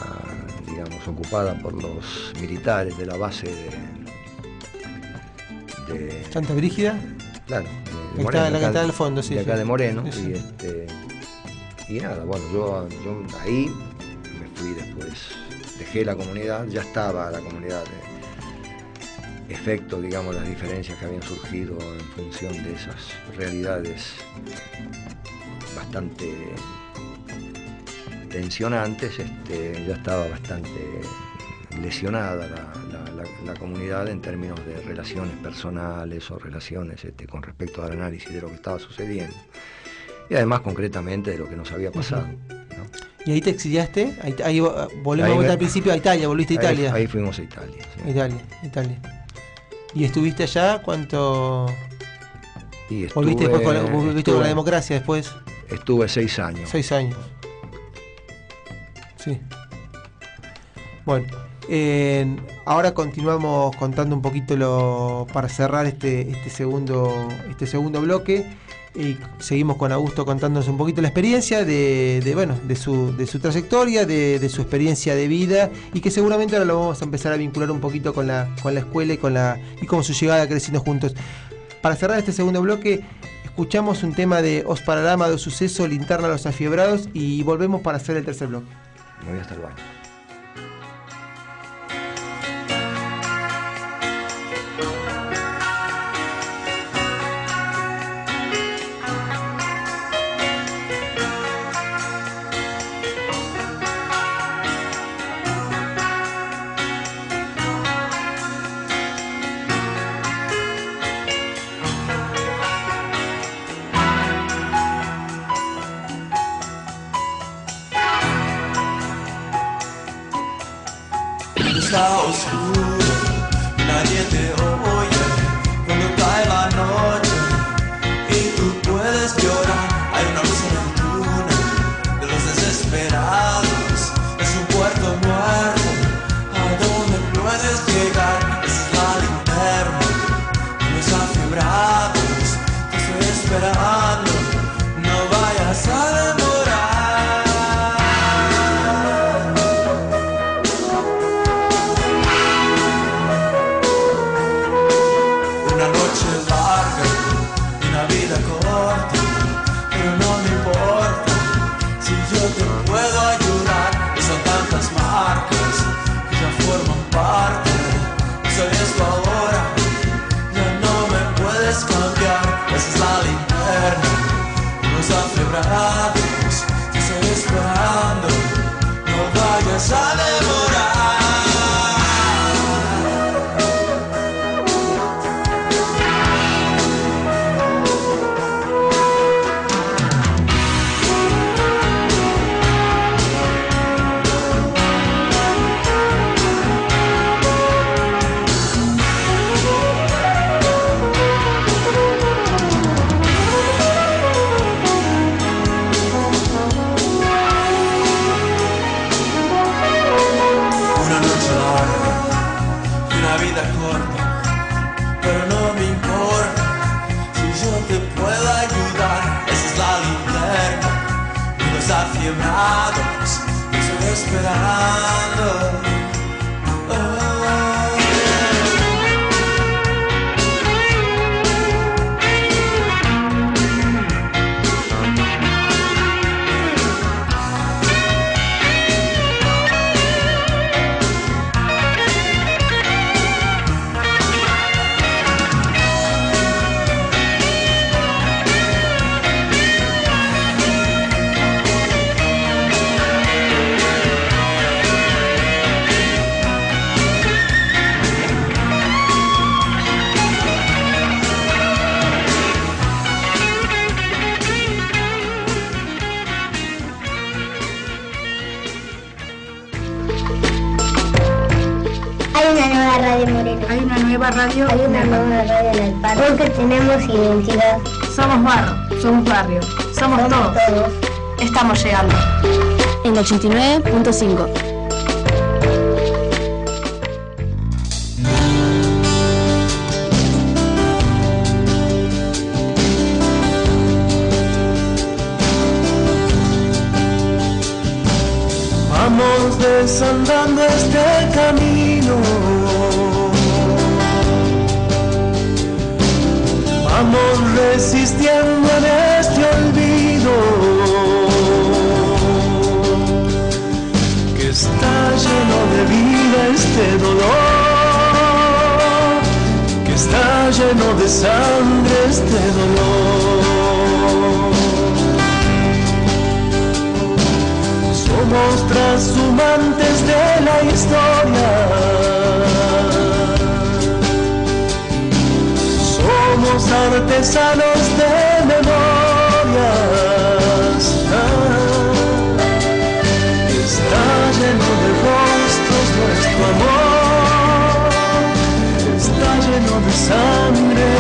digamos, ocupada por los militares de la base de Santa Brígida. Claro, de Moreno, la que está al fondo, sí. De acá, sí, de Moreno, sí. Y nada, bueno, yo ahí me fui después, dejé la comunidad, ya estaba la comunidad efecto, digamos, las diferencias que habían surgido en función de esas realidades bastante tensionantes, ya estaba bastante lesionada la comunidad en términos de relaciones personales o relaciones con respecto al análisis de lo que estaba sucediendo y además concretamente de lo que nos había pasado, ¿no? ¿Y ahí te exiliaste? Ahí volvemos al principio a Italia, volviste a Italia. Ahí fuimos a Italia. Sí. Italia. ¿Y estuviste allá cuánto? Y ¿Volviste después con la democracia después? Estuve 6 años. 6 años. Sí. Bueno, ahora continuamos contando un poquito para cerrar este segundo bloque. Y seguimos con Augusto contándonos un poquito la experiencia de su trayectoria, de su experiencia de vida, y que seguramente ahora lo vamos a empezar a vincular un poquito con la escuela y con su llegada Creciendo Juntos. Para cerrar este segundo bloque, escuchamos un tema de Os Paralama de Suceso, Linterna a los Afiebrados, y volvemos para hacer el tercer bloque. Me voy hasta el baño. Está oscuro, nadie te oye cuando cae la noche y tú puedes llorar. Hay una luz en el túnel de los desesperados, es un puerto muerto a donde puedes llegar. Esa es la linterna de los afiebrados, te estoy esperando, no vayas a demorar. Te estoy esperando, no vayas a demorar. Afiebrados, te estoy esperando. Hay una nueva radio en el parque. Porque tenemos identidad. Somos barro, somos barrio, somos todos. Estamos llegando. En 89.5. Vamos desandando este camino. Vamos resistiendo en este olvido que está lleno de vida este dolor, que está lleno de sangre este dolor. Somos transhumantes de la historia. Somos artesanos de memorias. Está lleno de rostros nuestro amor. Está lleno de sangre.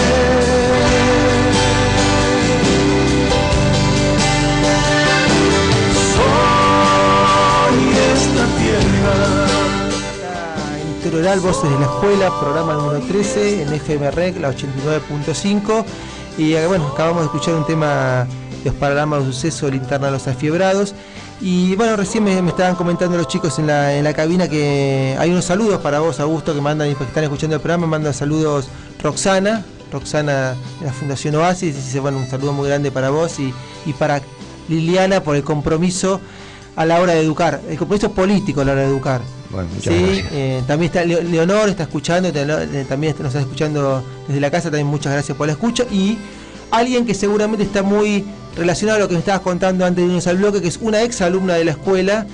Soy esta tierra. Oral, Voces de la Escuela, programa número 13 en FM Rec, la 89.5. Y bueno, acabamos de escuchar un tema de los panoramas de suceso, Linterna de los Afiebrados. Y bueno, recién me estaban comentando los chicos en la cabina que hay unos saludos para vos, Augusto, que mandan, que están escuchando el programa, manda saludos Roxana de la Fundación Oasis, dice, bueno, un saludo muy grande para vos y para Liliana por el compromiso a la hora de educar, el compromiso político a la hora de educar. Bueno, muchas gracias. También está Leonor, está escuchando, también nos está escuchando desde la casa, también muchas gracias por la escucha. Y alguien que seguramente está muy relacionado a lo que me estabas contando antes de irnos al bloque, que es una ex alumna de la escuela,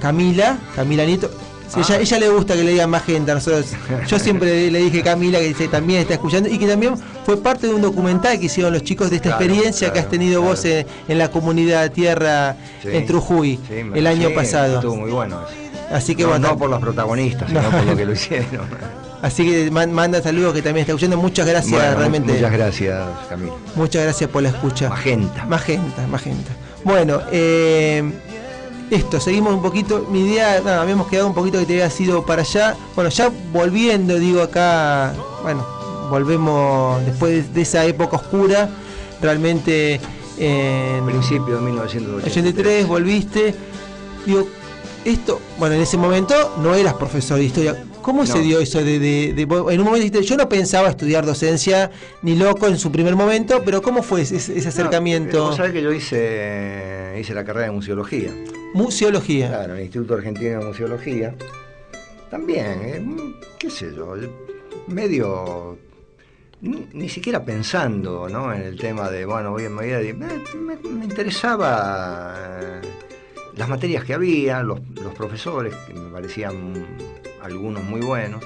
Camila Nieto. Ella le gusta que le digan más gente a nosotros. Yo siempre le dije Camila, que también está escuchando y que también fue parte de un documental que hicieron los chicos de esta experiencia que has tenido vos en la comunidad Tierra en Trujuy el año pasado. Estuvo muy bueno eso. Así que no por los protagonistas, sino por lo que lo hicieron. Así que manda saludos que también está escuchando. Muchas gracias, realmente. Muchas gracias, Camila. Muchas gracias por la escucha. Magenta. Bueno, seguimos un poquito. Mi idea, habíamos quedado un poquito que te había sido para allá. Bueno, ya volviendo, digo acá, volvemos después de esa época oscura, realmente en principio de 1983 volviste. Digo, esto, en ese momento no eras profesor de historia. ¿Cómo se dio eso en un momento dijiste, yo no pensaba estudiar docencia ni loco en su primer momento, pero ¿cómo fue ese acercamiento? Vos sabés que yo hice la carrera de museología. Museología. Claro, en el Instituto Argentino de Museología. También, qué sé yo, medio ni siquiera pensando, ¿no?, en el tema de, me interesaba las materias que había, los profesores, que me parecían algunos muy buenos.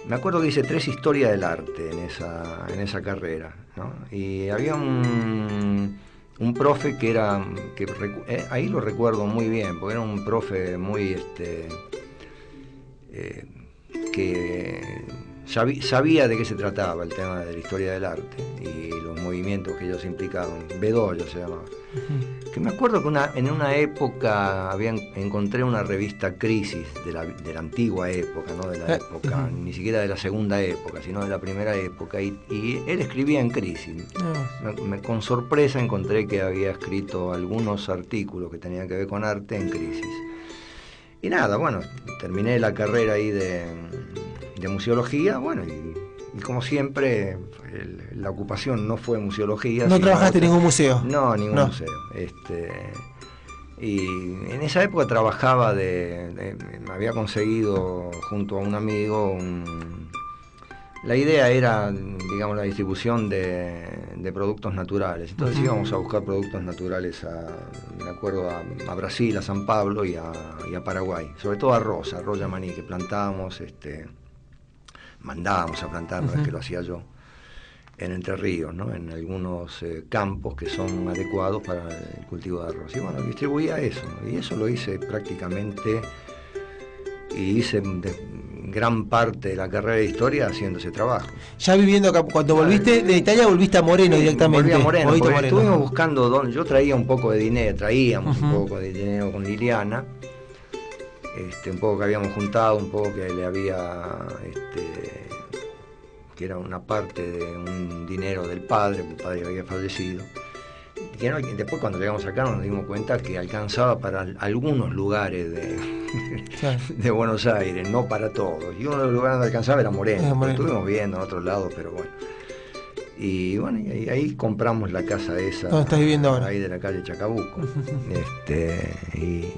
Me acuerdo que hice 3 historias del arte en esa carrera, ¿no? Y había un profe que ahí lo recuerdo muy bien, porque era un profe muy que sabía de qué se trataba el tema de la historia del arte y los movimientos que ellos implicaban. Bedoya se llamaba. Uh-huh. Que me acuerdo que en una época encontré una revista Crisis de la antigua época, no de la época, ni siquiera de la segunda época, sino de la primera época, y él escribía en Crisis. Con sorpresa encontré que había escrito algunos artículos que tenían que ver con arte en Crisis. Y nada, bueno, terminé la carrera ahí de museología, bueno, y como siempre, la ocupación no fue museología. ¿No trabajaste en ningún museo? No, ningún museo. Y en esa época trabajaba me había conseguido junto a un amigo la idea era, digamos, la distribución de productos naturales. Entonces íbamos a buscar productos naturales me acuerdo, a Brasil, a San Pablo y a Paraguay. Sobre todo arroz yamaní, que plantábamos, mandábamos a plantar, no es que lo hacía yo, en Entre Ríos, ¿no? En algunos campos que son adecuados para el cultivo de arroz. Y bueno, distribuía eso, y eso lo hice prácticamente, y hice gran parte de la carrera de historia haciendo ese trabajo. Ya viviendo acá, cuando volviste de Italia, volviste a Moreno directamente. Volví a Moreno, porque Moreno. Estuvimos buscando yo traía un poco de dinero, traíamos un poco de dinero con Liliana, un poco que habíamos juntado, un poco que le había, que era una parte de un dinero del padre, el padre había fallecido. Y que después cuando llegamos acá nos dimos cuenta que alcanzaba para algunos lugares de Buenos Aires, no para todos. Y uno de los lugares donde alcanzaba era Moreno. Estuvimos viendo en otros lados, pero bueno. Y bueno, y ahí compramos la casa esa. ¿Dónde estás viviendo ahora? Ahí de la calle Chacabuco. Y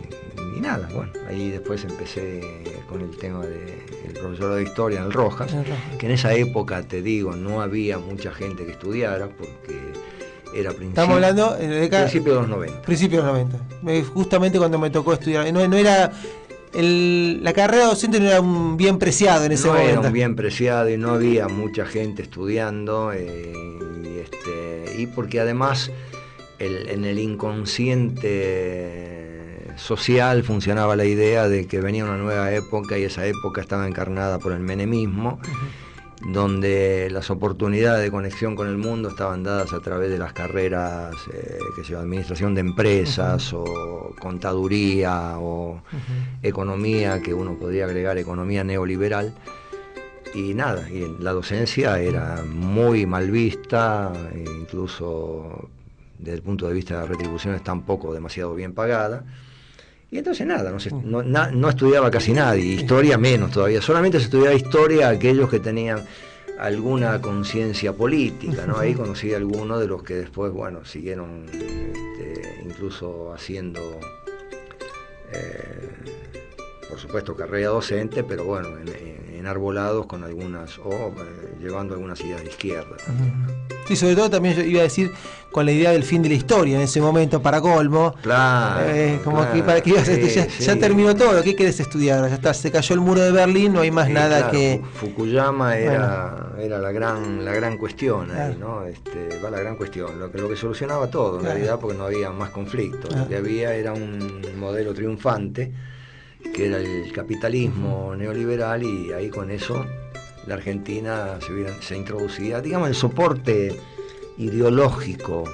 nada, bueno, ahí después empecé con el tema del profesor de historia en el Rojas, que en esa época, te digo, no había mucha gente que estudiara, porque era estamos hablando de principio de los 90. Principio de los 90. Justamente cuando me tocó estudiar. No era la carrera docente no era un bien preciado en ese momento. No era un bien preciado y no había mucha gente estudiando, y porque además en el inconsciente social funcionaba la idea de que venía una nueva época, y esa época estaba encarnada por el menemismo, donde las oportunidades de conexión con el mundo estaban dadas a través de las carreras, administración de empresas, o contaduría, o economía, que uno podría agregar economía neoliberal. Y nada, y la docencia era muy mal vista, incluso desde el punto de vista de las retribuciones tampoco demasiado bien pagada. Y entonces nada, no estudiaba casi nadie, historia menos todavía, solamente se estudiaba historia aquellos que tenían alguna conciencia política, ¿no? Ahí conocí a algunos de los que después, bueno, siguieron incluso haciendo, por supuesto, carrera docente, pero bueno, enarbolados con algunas, llevando algunas ideas de izquierda. Sí, sobre todo también yo iba a decir con la idea del fin de la historia en ese momento, para colmo. Claro. Que para que ya terminó todo, ¿qué querés estudiar? Ya está, se cayó el muro de Berlín, no hay más nada, claro, que... Fukuyama era la gran cuestión, ahí, ¿no? Va la gran cuestión, lo que solucionaba todo, en realidad, porque no había más conflictos. Lo que había era un modelo triunfante, que era el capitalismo neoliberal, y ahí con eso la Argentina se introducía, digamos, el soporte ideológico,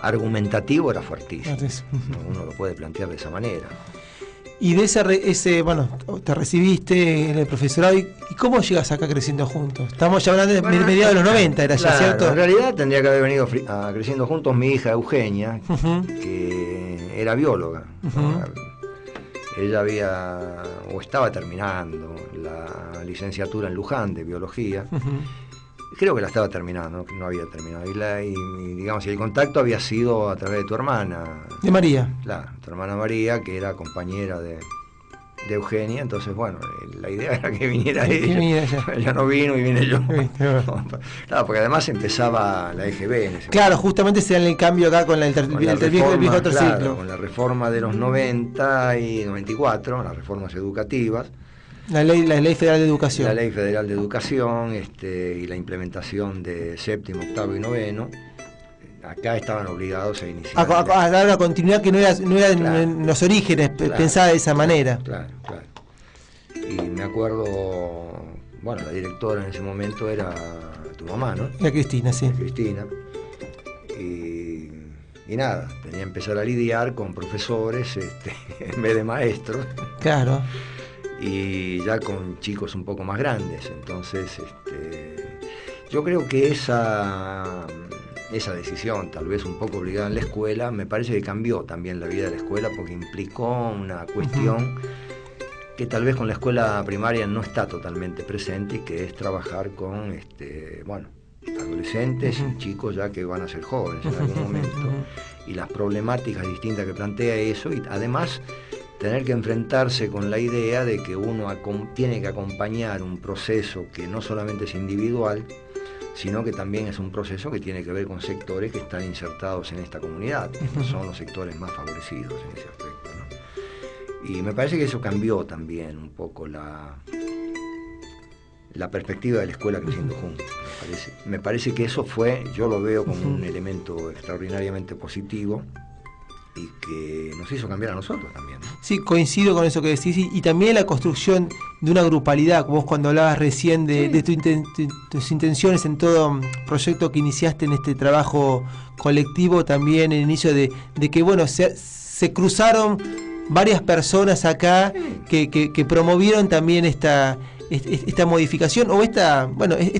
argumentativo era fuertísimo. Uno lo puede plantear de esa manera. Y de bueno, te recibiste en el profesorado, ¿y cómo llegas acá Creciendo Juntos? Estamos ya hablando de mediados de los 90, ¿era ya cierto? En realidad tendría que haber venido a Creciendo Juntos mi hija Eugenia, que era bióloga. Ella estaba terminando la licenciatura en Luján de biología. Creo que la estaba terminando, no había terminado. Y digamos, el contacto había sido a través de tu hermana. De María. Claro, tu hermana María, que era compañera de Eugenia. Entonces, bueno, la idea era que viniera ella. Ella no vino y vine yo. Claro, porque además empezaba la EGB en ese momento. Claro, justamente se da el cambio acá con el viejo otro ciclo. Con la reforma de los 90 y 94, las reformas educativas. La ley federal de educación. La ley federal de educación, y la implementación de séptimo, octavo y noveno. Acá estaban obligados a iniciar. A dar la continuidad que no era claro, en los orígenes, claro, pensada de esa manera. Claro. Y me acuerdo, bueno, la directora en ese momento era tu mamá, ¿no? Era Cristina, sí. Cristina. Y nada, tenía que empezar a lidiar con profesores en vez de maestros. Claro. Y ya con chicos un poco más grandes. Entonces, yo creo que esa decisión, tal vez un poco obligada en la escuela, me parece que cambió también la vida de la escuela, porque implicó una cuestión que tal vez con la escuela primaria no está totalmente presente, y que es trabajar con adolescentes y chicos ya que van a ser jóvenes en algún momento, y las problemáticas distintas que plantea eso, y además tener que enfrentarse con la idea de que uno tiene que acompañar un proceso que no solamente es individual, sino que también es un proceso que tiene que ver con sectores que están insertados en esta comunidad, que son los sectores más favorecidos en ese aspecto, ¿no? Y me parece que eso cambió también un poco la perspectiva de la escuela Creciendo Juntos. Me parece que eso yo lo veo como un elemento extraordinariamente positivo y que nos hizo cambiar a nosotros también, ¿no? Sí, coincido con eso que decís, y también la construcción de una grupalidad. Vos cuando hablabas recién de tus intenciones en todo proyecto que iniciaste en este trabajo colectivo, también el inicio de que se cruzaron varias personas acá que promovieron también esta modificación o esta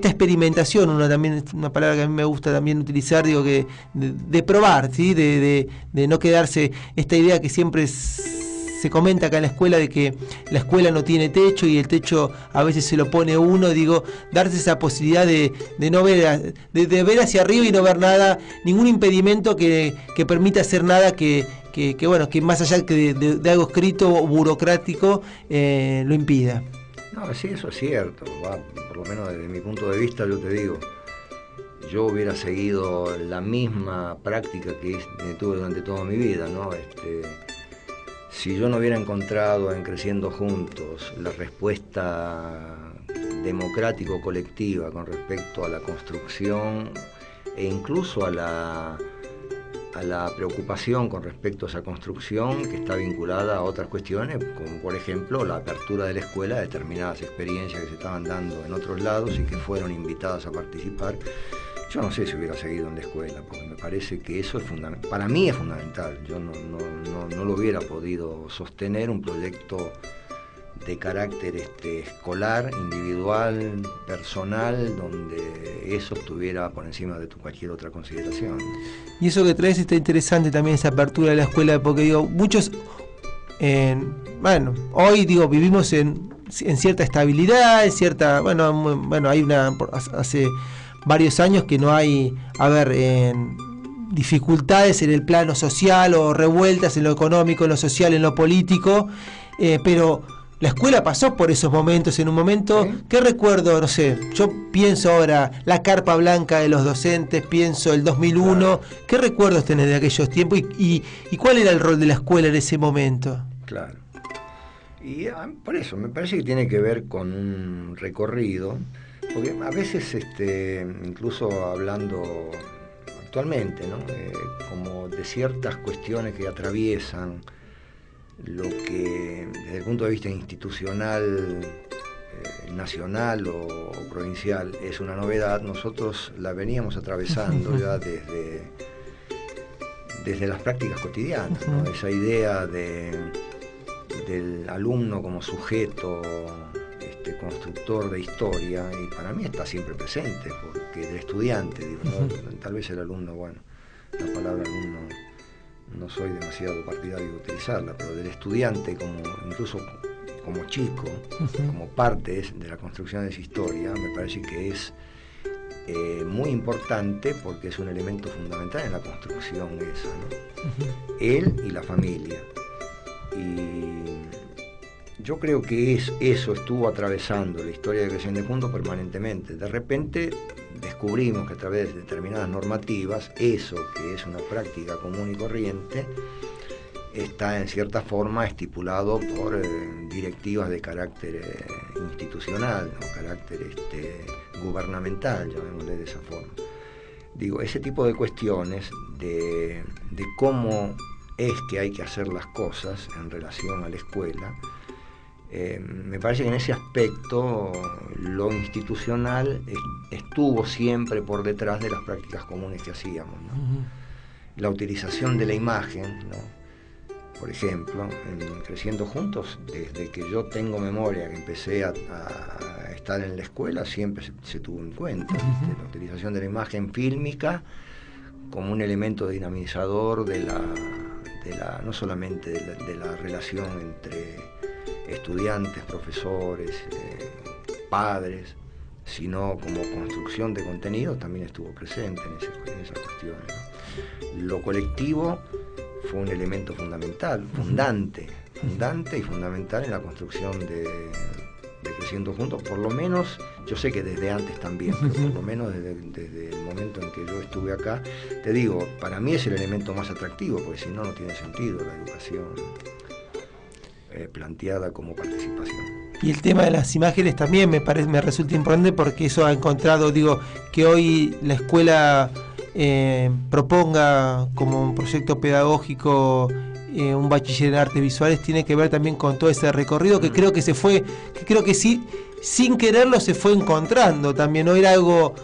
experimentación, una palabra que a mí me gusta también utilizar, digo, que de probar, ¿sí? de no quedarse esta idea que siempre se comenta acá en la escuela, de que la escuela no tiene techo y el techo a veces se lo pone uno. Digo, darse esa posibilidad de no ver, de ver hacia arriba y no ver nada, ningún impedimento que permita hacer nada que más allá de algo escrito o burocrático lo impida. No, sí, eso es cierto. Por lo menos desde mi punto de vista, yo te digo, yo hubiera seguido la misma práctica que tuve durante toda mi vida, ¿no? Si yo no hubiera encontrado en Creciendo Juntos la respuesta democrático-colectiva con respecto a la construcción e incluso a la preocupación con respecto a esa construcción, que está vinculada a otras cuestiones, como por ejemplo la apertura de la escuela a determinadas experiencias que se estaban dando en otros lados y que fueron invitadas a participar. Yo no sé si hubiera seguido en la escuela, porque me parece que eso es fundamental. Para mí es fundamental. Yo no lo hubiera podido sostener, un proyecto de carácter escolar, individual, personal, donde eso estuviera por encima de cualquier otra consideración. Y eso que traes está interesante también, esa apertura de la escuela, porque digo, muchos, hoy digo, vivimos en cierta estabilidad, hay hace varios años que no hay, dificultades en el plano social o revueltas en lo económico, en lo social, en lo político, pero la escuela pasó por esos momentos, en un momento, ¿sí? ¿Qué recuerdo? No sé, yo pienso ahora la carpa blanca de los docentes, pienso el 2001, claro. ¿Qué recuerdos tenés de aquellos tiempos y cuál era el rol de la escuela en ese momento? Claro. Y por eso, me parece que tiene que ver con un recorrido, porque a veces, incluso hablando actualmente, ¿no? Como de ciertas cuestiones que atraviesan lo que desde el punto de vista institucional, nacional o provincial es una novedad, nosotros la veníamos atravesando ya desde las prácticas cotidianas, ¿no? Esa idea del alumno como sujeto constructor de historia, y para mí está siempre presente, porque del estudiante, digo, ¿no? Tal vez el alumno, la palabra alumno no soy demasiado partidario de utilizarla, pero del estudiante incluso como chico, como parte de la construcción de esa historia, me parece que es muy importante, porque es un elemento fundamental en la construcción esa, ¿no? Él y la familia. Y yo creo que eso estuvo atravesando la historia de Creciendo Juntos permanentemente. De repente descubrimos que a través de determinadas normativas, eso que es una práctica común y corriente, está en cierta forma estipulado por directivas de carácter institucional o carácter gubernamental, llamémosle de esa forma. Digo, ese tipo de cuestiones de cómo es que hay que hacer las cosas en relación a la escuela, me parece que en ese aspecto lo institucional estuvo siempre por detrás de las prácticas comunes que hacíamos, ¿no? La utilización de la imagen, ¿no? Por ejemplo, en Creciendo Juntos, desde que yo tengo memoria, que empecé a estar en la escuela, siempre se tuvo en cuenta la utilización de la imagen fílmica como un elemento dinamizador no solamente de la relación entre estudiantes, profesores, padres, sino como construcción de contenidos también estuvo presente en esas cuestiones, ¿no? Lo colectivo fue un elemento fundamental, fundante y fundamental en la construcción de Creciendo Juntos, por lo menos, yo sé que desde antes también, pero por lo menos desde el momento en que yo estuve acá, te digo, para mí es el elemento más atractivo, porque si no, no tiene sentido la educación planteada como participación. Y el tema de las imágenes también me resulta importante, porque eso ha encontrado, digo, que hoy la escuela proponga como un proyecto pedagógico un bachiller en artes visuales, tiene que ver también con todo ese recorrido que creo que sí, sin quererlo se fue encontrando también, no era algo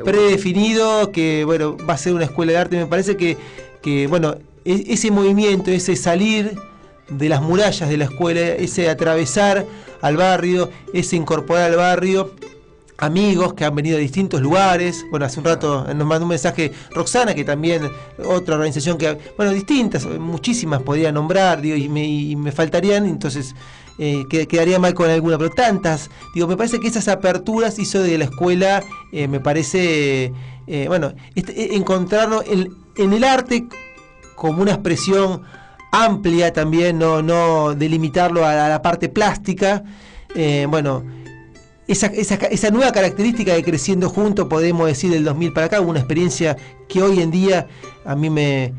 predefinido, que bueno, va a ser una escuela de arte. Me parece que bueno, ese movimiento, ese salir de las murallas de la escuela, ese atravesar al barrio, ese incorporar al barrio amigos que han venido de distintos lugares. Bueno, hace un rato nos mandó un mensaje Roxana, que también otra organización que, bueno, distintas, muchísimas podría nombrar, digo, y me faltarían, entonces quedaría mal con alguna, pero tantas, digo, me parece que esas aperturas hizo de la escuela, me parece, bueno, encontrarlo en el arte como una expresión amplia también, no delimitarlo a la parte plástica, bueno, esa nueva característica de Creciendo Juntos, podemos decir, del 2000 para acá, una experiencia que hoy en día a mí me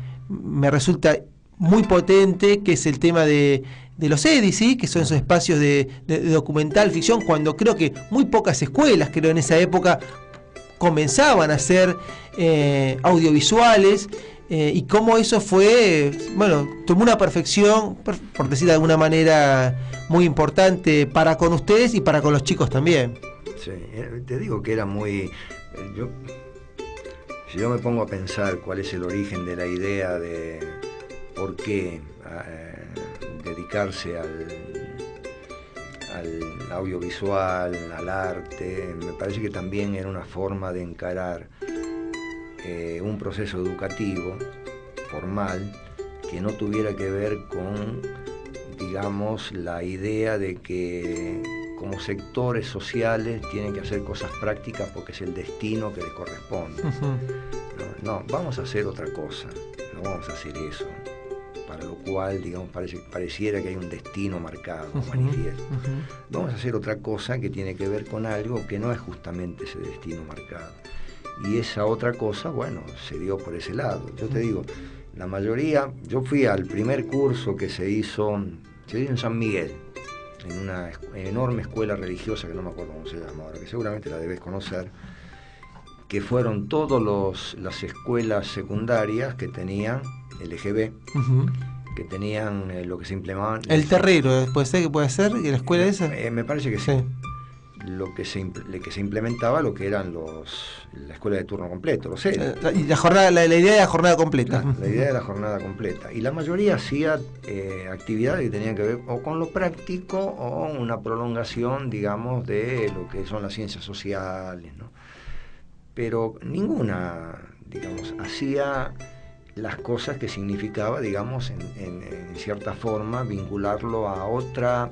resulta muy potente, que es el tema de los EDIs, ¿sí? Que son esos espacios de documental, ficción, cuando creo que muy pocas escuelas, creo en esa época, comenzaban a hacer audiovisuales, y cómo eso fue, bueno, tomó una perfección, por decir de alguna manera, muy importante para con ustedes y para con los chicos también. Sí, te digo que era muy... si yo me pongo a pensar cuál es el origen de la idea de por qué dedicarse al audiovisual, al arte, me parece que también era una forma de encarar un proceso educativo formal que no tuviera que ver con, digamos, la idea de que como sectores sociales tienen que hacer cosas prácticas porque es el destino que les corresponde. No, vamos a hacer otra cosa, no vamos a hacer eso, para lo cual, digamos, pareciera que hay un destino marcado, manifiesto. Vamos a hacer otra cosa que tiene que ver con algo que no es justamente ese destino marcado. Y esa otra cosa, bueno, se dio por ese lado. Yo te digo, la mayoría, yo fui al primer curso que se hizo en San Miguel, en una enorme escuela religiosa que no me acuerdo cómo se llama ahora, que seguramente la debes conocer, que fueron todas las escuelas secundarias que tenían LGB, que tenían lo que se implementaban... El Terrero, ¿puede ser la escuela esa? Me parece que sí. Lo que se implementaba, lo que eran la escuela de turno completo, los EDI. Y la idea de la jornada completa. La idea de la jornada completa. Y la mayoría hacía actividades que tenían que ver o con lo práctico o una prolongación, digamos, de lo que son las ciencias sociales, ¿no? Pero ninguna, digamos, hacía las cosas que significaba, digamos, en cierta forma, vincularlo a otra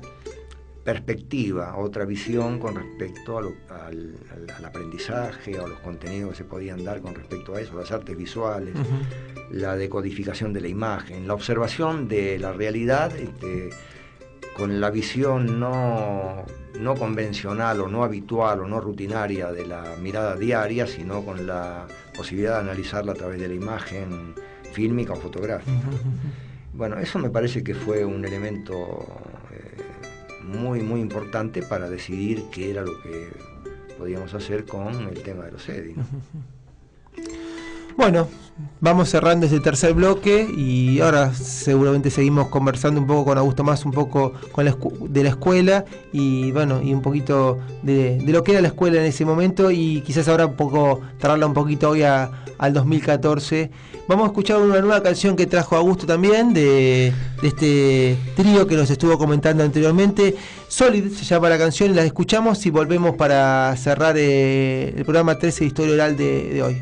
perspectiva, otra visión con respecto al aprendizaje, a los contenidos que se podían dar con respecto a eso, las artes visuales, la decodificación de la imagen, la observación de la realidad con la visión no convencional o no habitual o no rutinaria de la mirada diaria, sino con la posibilidad de analizarla a través de la imagen fílmica o fotográfica. Bueno, eso me parece que fue un elemento muy, muy importante para decidir qué era lo que podíamos hacer con el tema de los EDI, ¿no? Bueno, vamos cerrando este tercer bloque y ahora seguramente seguimos conversando un poco con Augusto Más, un poco de la escuela y bueno, y un poquito de lo que era la escuela en ese momento, y quizás ahora un poco traerla un poquito hoy al 2014. Vamos a escuchar una nueva canción que trajo Augusto también, de este trío que nos estuvo comentando anteriormente. Solid se llama la canción, la escuchamos y volvemos para cerrar el programa 13 de Historia Oral de hoy.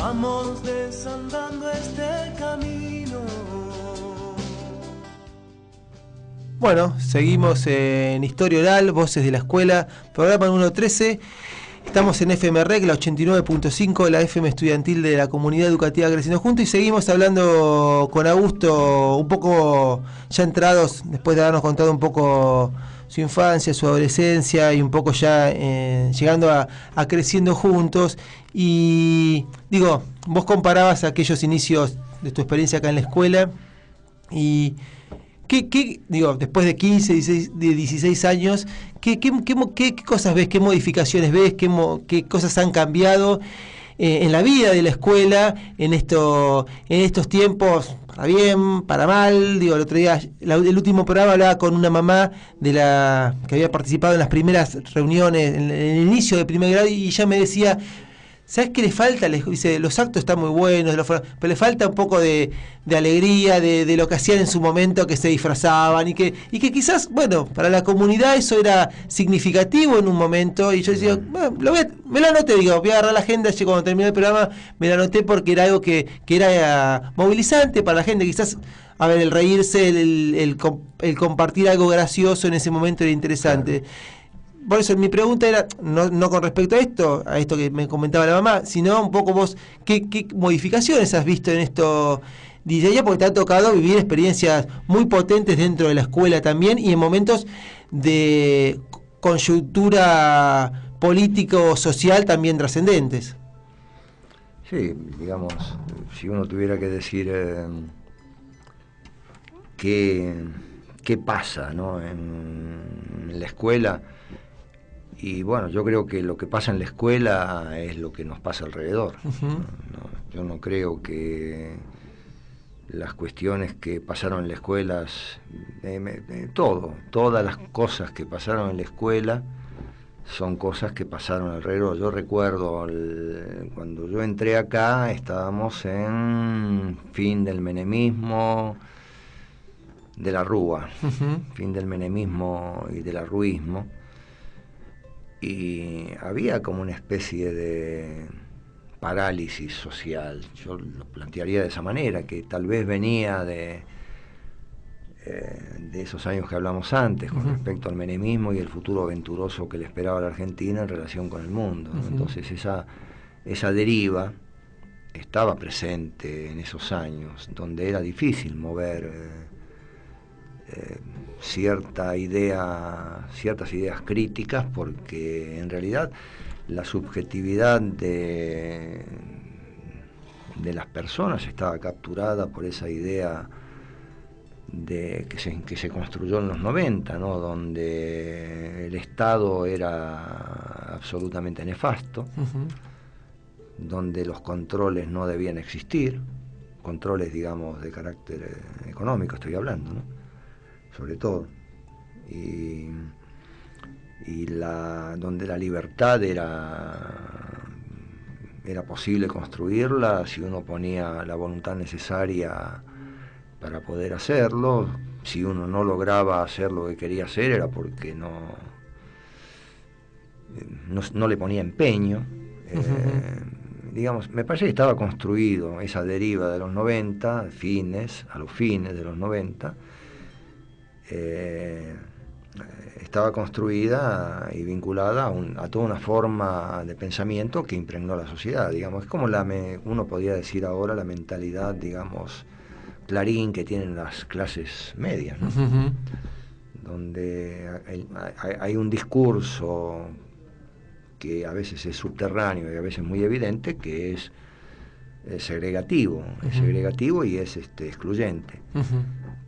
vamos desandando este camino. Bueno, seguimos en Historia Oral, Voces de la Escuela, programa número 13. Estamos en FM REC, la 89.5, la FM estudiantil de la Comunidad Educativa Creciendo Juntos, y seguimos hablando con Augusto, un poco ya entrados, después de habernos contado un poco su infancia, su adolescencia, y un poco ya llegando a Creciendo Juntos. Y digo, vos comparabas aquellos inicios de tu experiencia acá en la escuela, y digo, después de 15, 16 años, ¿qué cosas ves, qué modificaciones ves, qué cosas han cambiado en la vida de la escuela en estos tiempos, para bien, para mal? Digo, el otro día, el último programa hablaba con una mamá que había participado en las primeras reuniones, en el inicio de primer grado, y ella me decía, ¿sabes qué le falta? Dice, los actos están muy buenos, pero le falta un poco de alegría, de lo que hacían en su momento, que se disfrazaban, y que quizás, bueno, para la comunidad eso era significativo en un momento. Y yo decía, bueno, me lo anoté, digo, voy a agarrar la agenda, cuando terminé el programa me lo anoté, porque era algo que era movilizante para la gente. Quizás, a ver, el reírse, el compartir algo gracioso en ese momento era interesante. Claro. Por eso mi pregunta era, no con respecto a esto que me comentaba la mamá, sino un poco vos, ¿qué modificaciones has visto en esto, Diseña? Porque te ha tocado vivir experiencias muy potentes dentro de la escuela también, y en momentos de coyuntura político-social también trascendentes. Sí, digamos, si uno tuviera que decir qué pasa, ¿no?, en la escuela. Y bueno, yo creo que lo que pasa en la escuela es lo que nos pasa alrededor. Yo no creo que las cuestiones que pasaron en la escuela, todas las cosas que pasaron en la escuela son cosas que pasaron alrededor. Yo recuerdo cuando yo entré acá, estábamos en fin del menemismo, de la Rúa, fin del menemismo y del arruismo. Y había como una especie de parálisis social. Yo lo plantearía de esa manera, que tal vez venía de esos años que hablamos antes, con respecto al menemismo y el futuro venturoso que le esperaba a la Argentina en relación con el mundo, ¿no? Entonces esa deriva estaba presente en esos años, donde era difícil mover ciertas ideas críticas, porque en realidad la subjetividad de las personas estaba capturada por esa idea que se construyó en los 90, ¿no?, donde el Estado era absolutamente nefasto, donde los controles no debían existir, controles, digamos, de carácter económico estoy hablando, ¿no?, sobre todo, y donde la libertad era posible construirla si uno ponía la voluntad necesaria para poder hacerlo. Si uno no lograba hacer lo que quería hacer era porque no le ponía empeño. Digamos, me parece que estaba construido esa deriva de los 90, a los fines de los 90, estaba construida y vinculada a toda una forma de pensamiento que impregnó la sociedad. Digamos, es como uno podría decir ahora la mentalidad, digamos, Clarín, que tienen las clases medias, ¿no? Donde hay un discurso que a veces es subterráneo y a veces muy evidente, que es segregativo, y es excluyente.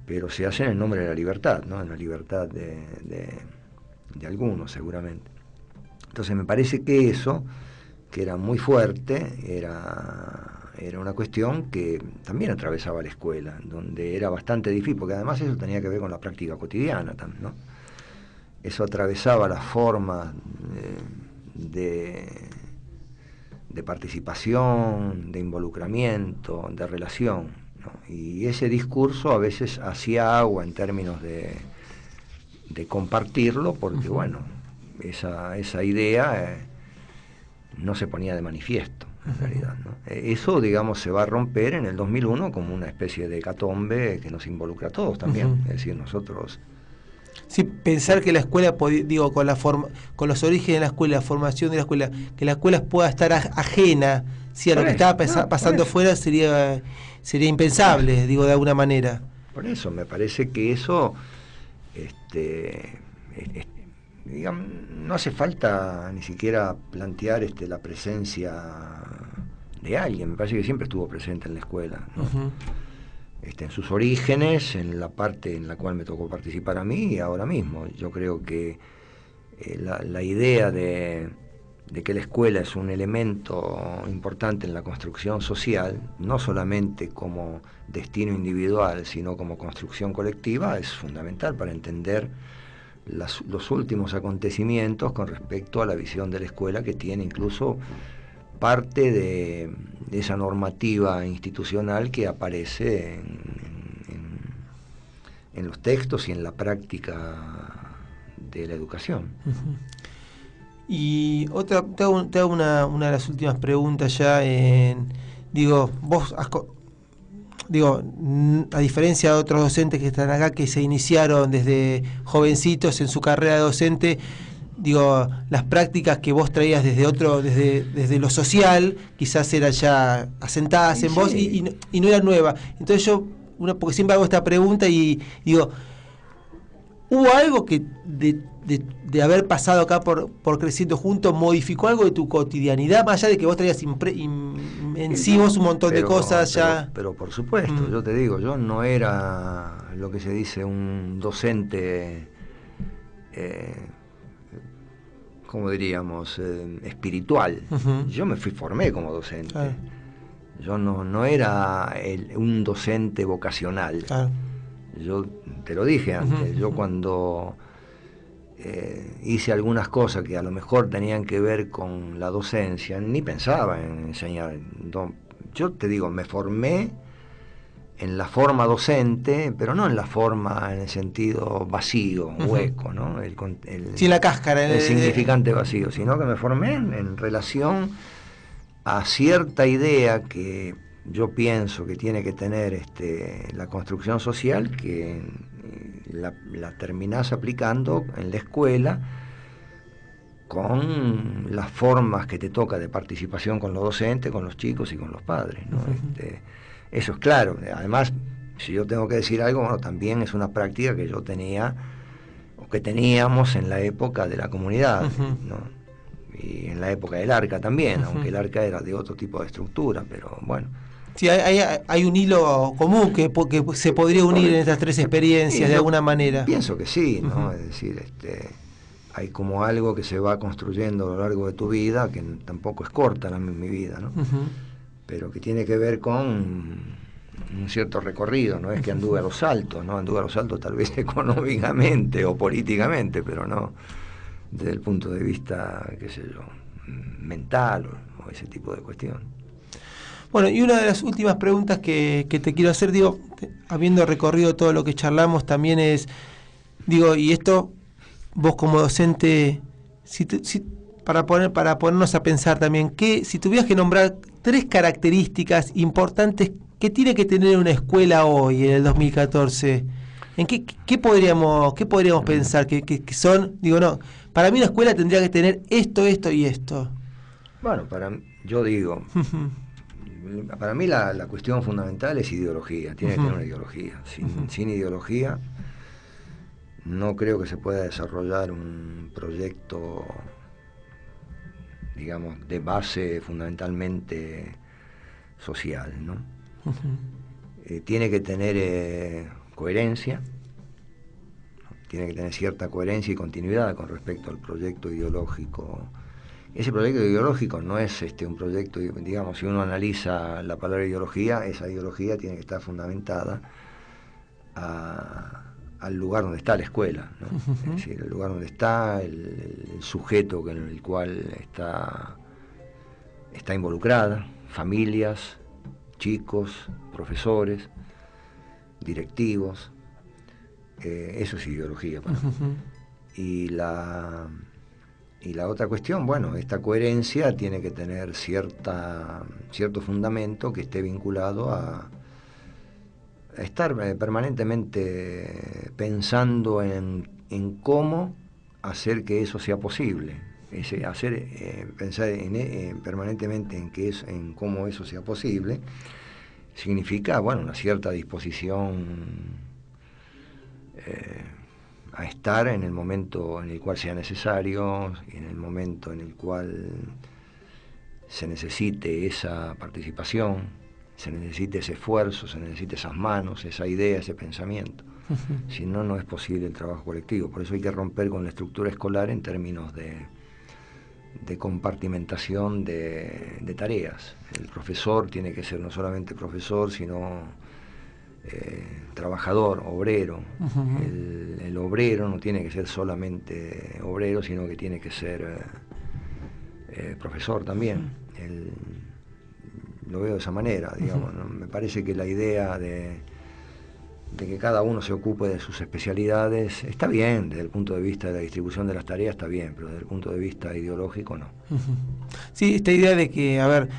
Pero se hace en el nombre de la libertad, ¿no?, en la libertad de algunos, seguramente. Entonces me parece que eso, que era muy fuerte, era una cuestión que también atravesaba la escuela, donde era bastante difícil, porque además eso tenía que ver con la práctica cotidiana también, ¿no? Eso atravesaba las formas de participación, de involucramiento, de relación, ¿no? Y ese discurso a veces hacía agua en términos de compartirlo, porque bueno, esa idea no se ponía de manifiesto, en realidad, ¿no? Eso, digamos, se va a romper en el 2001 como una especie de hecatombe que nos involucra a todos también. Es decir, nosotros... Sí, pensar que la escuela, digo, con los orígenes de la escuela, la formación de la escuela, que la escuela pueda estar ajena, sí, a lo que estaba pasando fuera sería impensable, digo, de alguna manera. Por eso, me parece que eso, digamos, no hace falta ni siquiera plantear la presencia de alguien. Me parece que siempre estuvo presente en la escuela, ¿no? En sus orígenes, en la parte en la cual me tocó participar a mí y ahora mismo. Yo creo que la idea de que la escuela es un elemento importante en la construcción social, no solamente como destino individual, sino como construcción colectiva, es fundamental para entender los últimos acontecimientos con respecto a la visión de la escuela, que tiene incluso parte de esa normativa institucional que aparece en los textos y en la práctica de la educación. Y te hago una de las últimas preguntas ya. Digo, vos a diferencia de otros docentes que están acá, que se iniciaron desde jovencitos en su carrera de docente, digo, las prácticas que vos traías desde lo social, quizás eran ya asentadas en vos y no eran nuevas. Entonces porque siempre hago esta pregunta y digo, ¿hubo algo que de haber pasado acá por Creciendo Juntos modificó algo de tu cotidianidad, más allá de que vos traías en sí vos un montón de cosas ya? Pero por supuesto, yo te digo, yo no era lo que se dice un docente, ¿cómo diríamos? Espiritual. Yo me formé como docente. Claro. Yo no era un docente vocacional. Claro. Yo te lo dije antes, yo cuando hice algunas cosas que a lo mejor tenían que ver con la docencia, ni pensaba en enseñar. Yo te digo, me formé en la forma docente, pero no en la forma en el sentido vacío, hueco, ¿no? Sin la cáscara. El significante vacío, sino que me formé en relación a cierta idea que yo pienso que tiene que tener la construcción social, que la terminás aplicando en la escuela con las formas que te toca de participación con los docentes, con los chicos y con los padres, ¿no? Eso es claro. Además, si yo tengo que decir algo, bueno, también es una práctica que yo tenía, o que teníamos en la época de la comunidad, ¿no? Y en la época del ARCA también, aunque el ARCA era de otro tipo de estructura, pero bueno. Sí, hay un hilo común que se podría unir en estas tres experiencias de alguna manera. Pienso que sí, ¿no? Es decir, hay como algo que se va construyendo a lo largo de tu vida, que tampoco es corta mi vida, ¿no? Pero que tiene que ver con un cierto recorrido. No es que anduve a los saltos, ¿no? Anduve a los saltos tal vez económicamente o políticamente, pero no desde el punto de vista, qué sé yo, mental o ese tipo de cuestión. Bueno, y una de las últimas preguntas que te quiero hacer, digo, habiendo recorrido todo lo que charlamos, también es, digo, y esto, vos como docente, para ponernos a pensar también, si tuvieras que nombrar 3 características importantes que tiene que tener una escuela hoy, en el 2014, ¿en qué podríamos pensar que son? Digo, no, para mí una escuela tendría que tener esto y esto. Bueno, para mí la cuestión fundamental es ideología, tiene que tener una ideología. Sin ideología no creo que se pueda desarrollar un proyecto, digamos, de base fundamentalmente social, ¿no? Tiene que tener coherencia, tiene que tener cierta coherencia y continuidad con respecto al proyecto ideológico. Ese proyecto ideológico no es un proyecto, digamos, si uno analiza la palabra ideología, esa ideología tiene que estar fundamentada al lugar donde está la escuela, ¿no? Es decir, el lugar donde está, el sujeto en el cual está involucrada, familias, chicos, profesores, directivos. Eso es ideología para mí. Y Y la otra cuestión, bueno, esta coherencia tiene que tener cierto fundamento que esté vinculado a estar permanentemente pensando en cómo hacer que eso sea posible. Pensar permanentemente en cómo eso sea posible significa, bueno, una cierta disposición a estar en el momento en el cual sea necesario, y en el momento en el cual se necesite esa participación, se necesite ese esfuerzo, se necesite esas manos, esa idea, ese pensamiento. Si no, no es posible el trabajo colectivo. Por eso hay que romper con la estructura escolar en términos de compartimentación de tareas. El profesor tiene que ser no solamente profesor, sino trabajador, obrero. El obrero no tiene que ser solamente obrero, sino que tiene que ser profesor también. Lo veo de esa manera, digamos, ¿no? Me parece que la idea de que cada uno se ocupe de sus especialidades está bien, desde el punto de vista de la distribución de las tareas está bien, pero desde el punto de vista ideológico no. Sí, esta idea de que, a ver,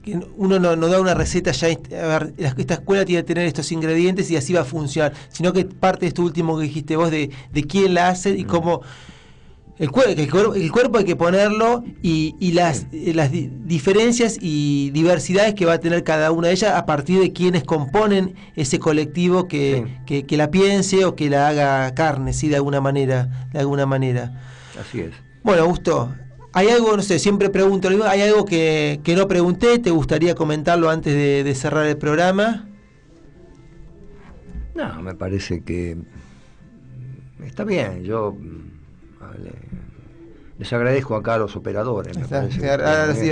que uno no da una receta ya, a ver, esta escuela tiene que tener estos ingredientes y así va a funcionar, sino que parte de esto último que dijiste vos de quién la hace y cómo el cuerpo hay que ponerlo y las diferencias y diversidades que va a tener cada una de ellas a partir de quienes componen ese colectivo que la piense o que la haga carne, ¿sí? de alguna manera. Así es. Bueno, Augusto, hay algo, no sé, siempre pregunto, ¿hay algo que no pregunté? ¿Te gustaría comentarlo antes de cerrar el programa? No, me parece que está bien. Yo les agradezco acá a los operadores. Ahora sí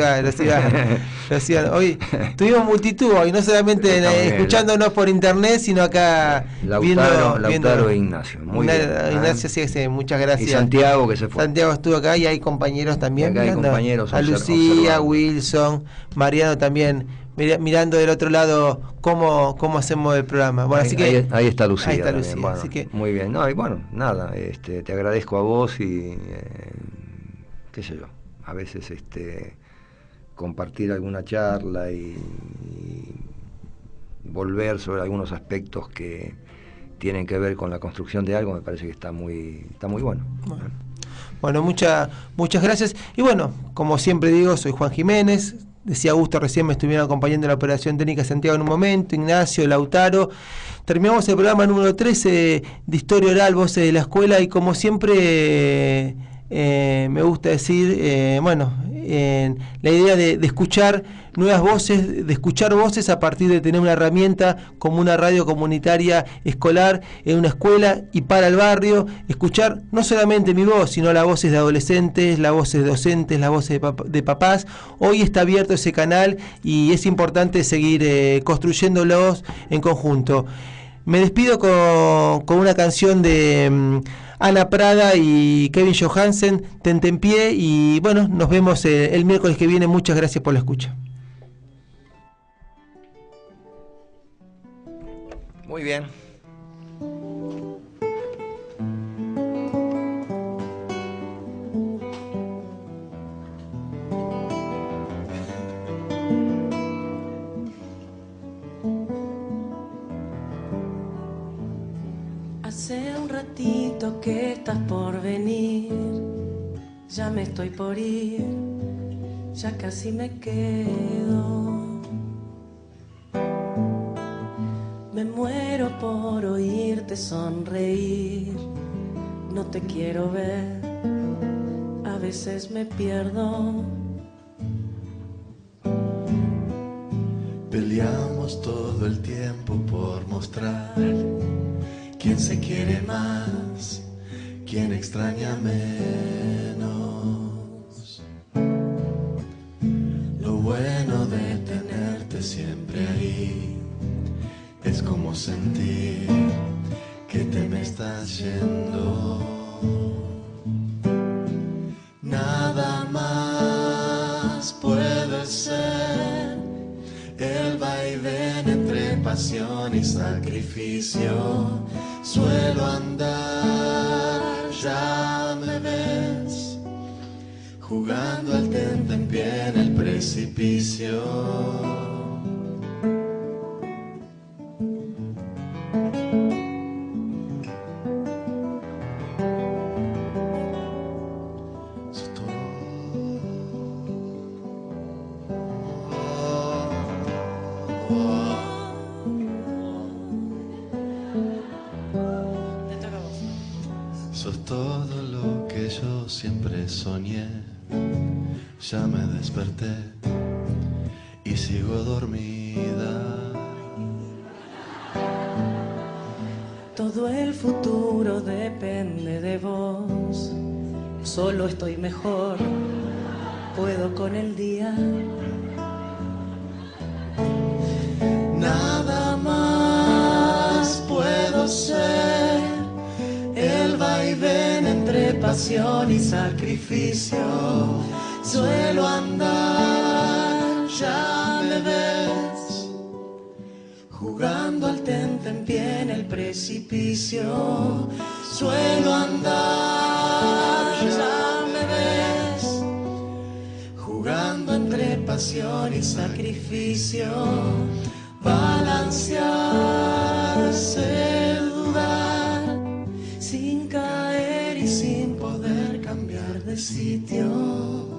va. Hoy tuvimos multitud, hoy no solamente escuchándonos por internet, sino acá Lautaro e Ignacio. Muy bien. Ignacio, sí, muchas gracias. Y Santiago, que se fue. Santiago estuvo acá y hay compañeros también. Acá hay compañeros a Lucía, Wilson, Mariano también, mirando del otro lado cómo hacemos el programa. Bueno, así que ahí está Lucía. Ahí está Lucía, bueno, así que muy bien. No, y bueno, nada, te agradezco a vos y qué sé yo, a veces compartir alguna charla y volver sobre algunos aspectos que tienen que ver con la construcción de algo, me parece que está muy bueno. Bueno, muchas gracias. Y bueno, como siempre digo, soy Juan Jiménez. Decía Augusto, recién me estuvieron acompañando en la operación técnica Santiago en un momento, Ignacio, Lautaro. Terminamos el programa número 13 de Historia Oral, Voces de la Escuela, y como siempre me gusta decir, la idea de escuchar nuevas voces, de escuchar voces a partir de tener una herramienta como una radio comunitaria escolar en una escuela y para el barrio, escuchar no solamente mi voz, sino las voces de adolescentes, las voces de docentes, las voces de papás. Hoy está abierto ese canal y es importante seguir construyéndolos en conjunto. Me despido con una canción de Ana Prada y Kevin Johansen, Tentempié, y bueno, nos vemos el miércoles que viene. Muchas gracias por la escucha. Muy bien. Hace un ratito que estás por venir, ya me estoy por ir, ya casi me quedo. Me muero por oírte sonreír, no te quiero ver, a veces me pierdo. Peleamos todo el tiempo por mostrar quién se quiere más, quién extraña menos. Lo bueno de tenerte siempre ahí es como sentir que te me estás yendo. Nada más puede ser el vaivén entre pasión y sacrificio. Suelo andar, ya me ves, jugando al tentempié en el precipicio. Sos todo lo que yo siempre soñé. Ya me desperté y sigo dormida. Todo el futuro depende de vos. Solo estoy mejor, puedo con el día. Nada más puedo ser, el vaivén entre pasión y sacrificio. Suelo andar, ya me ves, jugando al tentempié en el precipicio. Suelo andar, ya me ves, jugando entre pasión y sacrificio. Balancearse, dudar, sin caer y sin poder cambiar de sitio.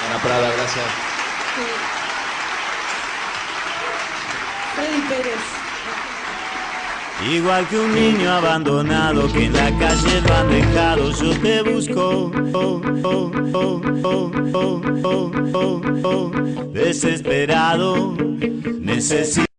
Ana Prada, gracias. Freddy Pérez. Igual que un niño abandonado que en la calle lo han dejado, yo te busco, desesperado, necesito